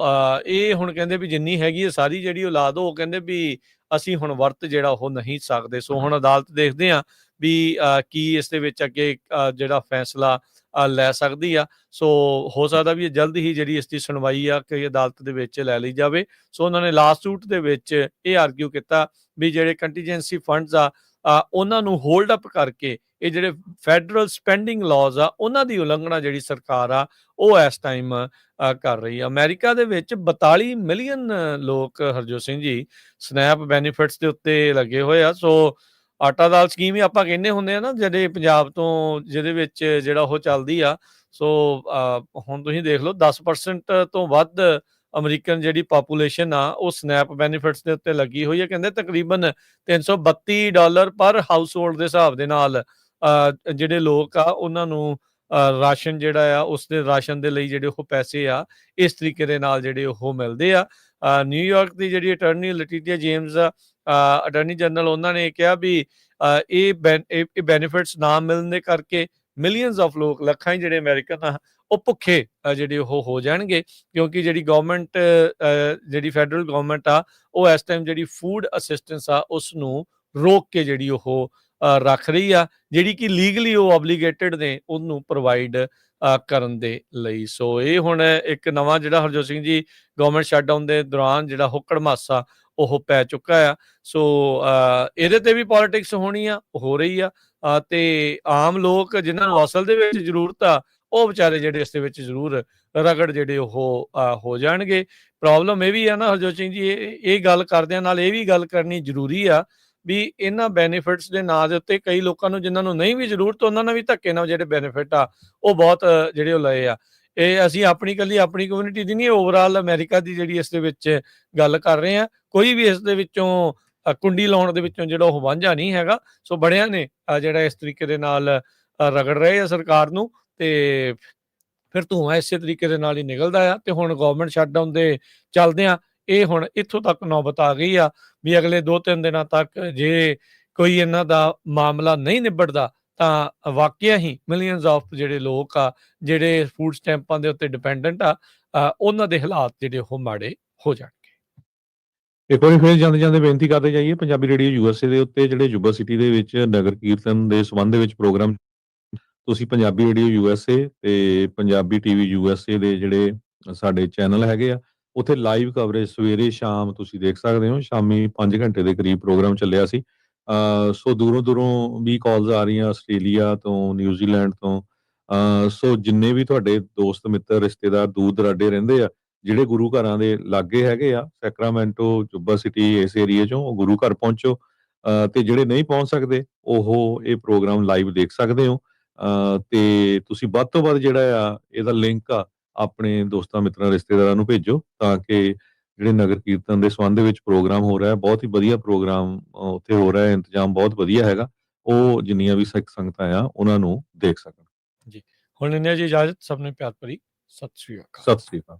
ਇਹ ਹੁਣ ਕਹਿੰਦੇ ਵੀ ਜਿੰਨੀ ਹੈਗੀ ਹੈ ਸਾਰੀ ਜਿਹੜੀ ਔਲਾਦ ਉਹ ਕਹਿੰਦੇ ਵੀ ਅਸੀਂ ਹੁਣ ਵਰਤ ਜਿਹੜਾ ਉਹ ਨਹੀਂ ਸਕਦੇ। ਸੋ ਹੁਣ ਅਦਾਲਤ ਦੇਖਦੇ ਆ ਵੀ ਕੀ ਇਸ ਦੇ ਵਿੱਚ ਅੱਗੇ ਜਿਹੜਾ ਫੈਸਲਾ ਲੈ ਸਕਦੀ ਆ। ਸੋ ਹੋ ਸਕਦਾ ਵੀ ਜਲਦ ਹੀ ਜਿਹੜੀ ਇਸ ਦੀ ਸੁਣਵਾਈ ਆ ਕਿ ਅਦਾਲਤ ਦੇ ਵਿੱਚ ਲੈ ਲਈ ਜਾਵੇ। ਸੋ ਉਹਨਾਂ ਨੇ ਲਾਸਟ ਸੂਟ ਦੇ ਵਿੱਚ ਇਹ ਆਰਗੂ ਕੀਤਾ ਵੀ ਜਿਹੜੇ ਕੰਟੀਜੈਂਸੀ ਫੰਡਸ ਆ ਉਹਨਾਂ ਨੂੰ ਹੋਲਡ ਅਪ ਕਰਕੇ ਇਹ ਜਿਹੜੇ ਫੈਡਰਲ ਸਪੈਂਡਿੰਗ ਲਾਜ਼ ਆ ਉਹਨਾਂ ਦੀ ਉਲੰਘਣਾ ਜਿਹੜੀ ਸਰਕਾਰ ਆ ਉਹ ਇਸ ਟਾਈਮ ਕਰ ਰਹੀ ਆ। ਅਮਰੀਕਾ ਦੇ ਵਿੱਚ 42 ਮਿਲੀਅਨ ਲੋਕ ਹਰਜੋਤ ਸਿੰਘ ਜੀ ਸਨੈਪ ਬੈਨੀਫਿਟਸ ਦੇ ਉੱਤੇ ਲੱਗੇ ਹੋਏ ਆ। ਸੋ ਆਟਾ ਦਾਲ ਸਕੀਮ ਹੀ ਆਪਾਂ ਕਹਿੰਦੇ ਹੁੰਦੇ ਆ ਨਾ ਜਿਹੜੇ ਪੰਜਾਬ ਤੋਂ ਜਿਹਦੇ ਵਿੱਚ ਜਿਹੜਾ ਉਹ ਚੱਲਦੀ ਆ। ਸੋ ਹੁਣ ਤੁਸੀਂ ਦੇਖ ਲਓ 10% ਤੋਂ ਵੱਧ ਅਮਰੀਕਨ ਜਿਹੜੀ ਪਾਪੂਲੇਸ਼ਨ ਆ ਉਹ ਸਨੈਪ ਬੈਨੀਫਿਟਸ ਦੇ ਉੱਤੇ ਲੱਗੀ ਹੋਈ ਹੈ। ਕਹਿੰਦੇ ਤਕਰੀਬਨ $332 ਪਰ ਹਾਊਸ ਹੋਲਡ ਦੇ ਹਿਸਾਬ ਦੇ ਨਾਲ ਜਿਹੜੇ ਲੋਕ ਆ ਉਹਨਾਂ ਨੂੰ ਰਾਸ਼ਨ ਜਿਹੜਾ ਆ ਉਸਦੇ ਰਾਸ਼ਨ ਦੇ ਲਈ ਜਿਹੜੇ ਉਹ ਪੈਸੇ ਆ ਇਸ ਤਰੀਕੇ ਦੇ ਨਾਲ ਜਿਹੜੇ ਉਹ ਮਿਲਦੇ ਆ। ਨਿਊਯਾਰਕ ਦੀ ਜਿਹੜੀ ਅਟਾਰਨੀ ਲਟੀਟੀਆ ਜੇਮਸ ਅਟਾਰਨੀ ਜਨਰਲ ਉਹਨਾਂ ਨੇ ਕਿਹਾ ਵੀ ਇਹ ਬੈਨੀਫਿਟਸ ਨਾ ਮਿਲਣ ਦੇ ਕਰਕੇ ਮਿਲੀਅਨਸ ਆਫ ਲੋਕ ਲੱਖਾਂ ਹੀ ਜਿਹੜੇ ਅਮਰੀਕਨ ਆ ਉਹ ਭੁੱਖੇ ਜਿਹੜੇ ਉਹ ਹੋ ਜਾਣਗੇ, ਕਿਉਂਕਿ ਜਿਹੜੀ ਗਵਰਨਮੈਂਟ ਜਿਹੜੀ ਫੈਡਰਲ ਗਵਰਨਮੈਂਟ ਆ ਉਹ ਇਸ ਟਾਈਮ ਜਿਹੜੀ ਫੂਡ ਅਸਿਸਟੈਂਸ ਆ ਉਸ ਨੂੰ ਰੋਕ ਕੇ ਜਿਹੜੀ ਉਹ ਰੱਖ ਰਹੀ ਆ, ਜਿਹੜੀ ਕਿ ਲੀਗਲੀ ਉਹ ਆਬਲੀਗੇਟਡ ਨੇ ਉਹਨੂੰ ਪ੍ਰੋਵਾਈਡ ਕਰਨ ਦੇ ਲਈ। ਸੋ ਇਹ ਹੁਣ ਇੱਕ ਨਵਾਂ ਜਿਹੜਾ ਹਰਜੋਤ ਸਿੰਘ ਜੀ ਗਵਰਨਮੈਂਟ ਸ਼ਟਡਾਊਨ ਦੇ ਦੌਰਾਨ ਜਿਹੜਾ ਉਹ ਕੜਮਾਸਾ ਉਹ ਪੈ ਚੁੱਕਾ ਆ। ਸੋ ਇਹਦੇ ਤੇ ਵੀ ਪੋਲਿਟਿਕਸ ਹੋਣੀ ਆ, ਹੋ ਰਹੀ ਆ ਤੇ ਆਮ ਲੋਕ ਜਿਨ੍ਹਾਂ ਨੂੰ ਅਸਲ ਦੇ ਵਿੱਚ ਜ਼ਰੂਰਤ ਆ ਉਹ ਵਿਚਾਰੇ ਜਿਹੜੇ ਇਸ ਦੇ ਵਿੱਚ ਜ਼ਰੂਰ ਰਗੜ ਜਿਹੜੇ ਉਹ ਹੋ ਜਾਣਗੇ। ਪ੍ਰੋਬਲਮ ਇਹ ਵੀ ਆ ਨਾ ਹਰਜੋਤ ਸਿੰਘ ਜੀ, ਇਹ ਗੱਲ ਕਰਦਿਆਂ ਨਾਲ ਇਹ ਵੀ ਗੱਲ ਕਰਨੀ ਜ਼ਰੂਰੀ ਆ ਵੀ ਇਹਨਾਂ ਬੈਨੀਫਿਟਸ ਦੇ ਨਾਂ ਦੇ ਉੱਤੇ ਕਈ ਲੋਕਾਂ ਨੂੰ ਜਿਨ੍ਹਾਂ ਨੂੰ ਨਹੀਂ ਵੀ ਜ਼ਰੂਰਤ ਉਹਨਾਂ ਨਾਲ ਵੀ ਧੱਕੇ ਨਾਲ ਜਿਹੜੇ ਬੈਨੀਫਿਟ ਆ ਉਹ ਬਹੁਤ ਜਿਹੜੇ ਉਹ ਲਏ ਆ। ਇਹ ਅਸੀਂ ਆਪਣੀ ਕਮਿਊਨਿਟੀ ਦੀ ਨਹੀਂ, ਓਵਰਆਲ ਅਮਰੀਕਾ ਦੀ ਜਿਹੜੀ ਇਸ ਦੇ ਵਿੱਚ ਗੱਲ ਕਰ ਰਹੇ ਆ। ਕੋਈ ਵੀ ਇਸ ਦੇ ਵਿੱਚੋਂ ਕੁੰਡੀ ਲਾਉਣ ਦੇ ਵਿੱਚੋਂ ਜਿਹੜਾ ਉਹ ਵਾਂਝਾ ਨਹੀਂ ਹੈਗਾ। ਸੋ ਬੜਿਆਂ ਨੇ ਜਿਹੜਾ ਇਸ ਤਰੀਕੇ ਦੇ ਨਾਲ ਰਗੜ ਰਹੇ ਆ ਸਰਕਾਰ ਨੂੰ ਤੇ ਫਿਰ ਧੂੰਆਂ ਇਸੇ ਤਰੀਕੇ ਦੇ ਨਾਲ ਹੀ ਨਿਕਲਦਾ ਆ। ਤੇ ਹੁਣ ਗਵਰਨਮੈਂਟ ਸ਼ਟਡਾਊਨ ਦੇ ਚੱਲਦਿਆਂ ਇਹ ਹੁਣ ਇੱਥੋਂ ਤੱਕ ਨੌਬਤ ਆ ਗਈ ਆ ਵੀ ਅਗਲੇ 2-3 ਦਿਨਾਂ ਤੱਕ ਜੇ ਕੋਈ ਇਹਨਾਂ ਦਾ ਮਾਮਲਾ ਨਹੀਂ ਨਿਬੜਦਾ ਤਾਂ ਵਾਕਿਆ ਹੀ ਮਿਲੀਅਨਸ ਆਫ ਜਿਹੜੇ ਲੋਕ ਆ ਜਿਹੜੇ ਫੂਡ ਸਟੈਂਪਾਂ ਦੇ ਉੱਤੇ ਡਿਪੈਂਡੈਂਟ ਆ ਉਹਨਾਂ ਦੇ ਹਾਲਾਤ ਜਿਹੜੇ ਉਹ ਮਾੜੇ ਹੋ ਜਾਣਗੇ। ਇੱਕ ਵਾਰੀ ਫਿਰ ਜਾਂਦੇ ਬੇਨਤੀ ਕਰਦੇ ਜਾਈਏ ਪੰਜਾਬੀ ਰੇਡੀਓ USA ਦੇ ਉੱਤੇ ਜਿਹੜੇ ਯੂਨੀਵਰਸਿਟੀ ਦੇ ਵਿੱਚ ਨਗਰ ਕੀਰਤਨ ਦੇ ਸੰਬੰਧ ਦੇ ਵਿੱਚ ਪ੍ਰੋਗਰਾਮ ਤੁਸੀਂ ਪੰਜਾਬੀ ਰੇਡੀਓ USA ਤੇ ਪੰਜਾਬੀ TV USA ਦੇ ਜਿਹੜੇ ਸਾਡੇ ਚੈਨਲ ਹੈਗੇ ਆ ਉੱਥੇ ਲਾਈਵ ਕਵਰੇਜ ਸਵੇਰੇ ਸ਼ਾਮ ਤੁਸੀਂ ਦੇਖ ਸਕਦੇ ਹੋ। ਸ਼ਾਮੀ 5 ਘੰਟੇ ਦੇ ਕਰੀਬ ਪ੍ਰੋਗਰਾਮ ਚੱਲਿਆ ਸੀ। ਸੋ ਦੂਰੋਂ ਵੀ ਕਾਲਸ ਆ ਰਹੀਆਂ ਆਸਟ੍ਰੇਲੀਆ ਤੋਂ, ਨਿਊਜ਼ੀਲੈਂਡ ਤੋਂ। ਸੋ ਜਿੰਨੇ ਵੀ ਤੁਹਾਡੇ ਦੋਸਤ ਮਿੱਤਰ ਰਿਸ਼ਤੇਦਾਰ ਦੂਰ ਦਰਾਡੇ ਰਹਿੰਦੇ ਆ ਜਿਹੜੇ ਗੁਰੂ ਘਰਾਂ ਦੇ ਲਾਗੇ ਹੈਗੇ ਆ ਸੈਕਰਾਮੈਂਟੋ, ਜੁੱਬਾ ਸਿਟੀ ਇਸ ਏਰੀਏ ਚੋਂ ਉਹ ਗੁਰੂ ਘਰ ਪਹੁੰਚੋ ਤੇ ਜਿਹੜੇ ਨਹੀਂ ਪਹੁੰਚ ਸਕਦੇ ਉਹ ਇਹ ਪ੍ਰੋਗਰਾਮ ਲਾਈਵ ਦੇਖ ਸਕਦੇ ਹੋ। ਤੇ ਤੁਸੀਂ ਵੱਧ ਤੋਂ ਵੱਧ ਜਿਹੜਾ ਆ ਇਹਦਾ ਲਿੰਕ ਆ ਆਪਣੇ ਦੋਸਤਾਂ ਮਿੱਤਰਾਂ ਰਿਸ਼ਤੇਦਾਰਾਂ ਨੂੰ ਭੇਜੋ ਤਾਂ ਕਿ ਜਿਹੜੇ ਨਗਰ ਕੀਰਤਨ ਦੇ ਸੰਬੰਧ ਵਿੱਚ ਪ੍ਰੋਗਰਾਮ ਹੋ ਰਿਹਾ ਬਹੁਤ ਹੀ ਵਧੀਆ ਪ੍ਰੋਗਰਾਮ ਉੱਥੇ ਹੋ ਰਿਹਾ, ਇੰਤਜ਼ਾਮ ਬਹੁਤ ਵਧੀਆ ਹੈਗਾ, ਉਹ ਜਿੰਨੀਆਂ ਵੀ ਸਿੱਖ ਸੰਗਤਾਂ ਆ ਉਹਨਾਂ ਨੂੰ ਦੇਖ ਸਕਣ। ਜੀ ਹੁਣ ਲੈਂਦੇ ਹਾਂ ਜੀ ਇਜਾਜ਼ਤ। ਸਭ ਨੇ ਪਿਆਰ ਭਰੀ ਸਤਿ ਸ੍ਰੀ ਅਕਾਲ। ਸਤਿ ਸ੍ਰੀ ਅਕਾਲ।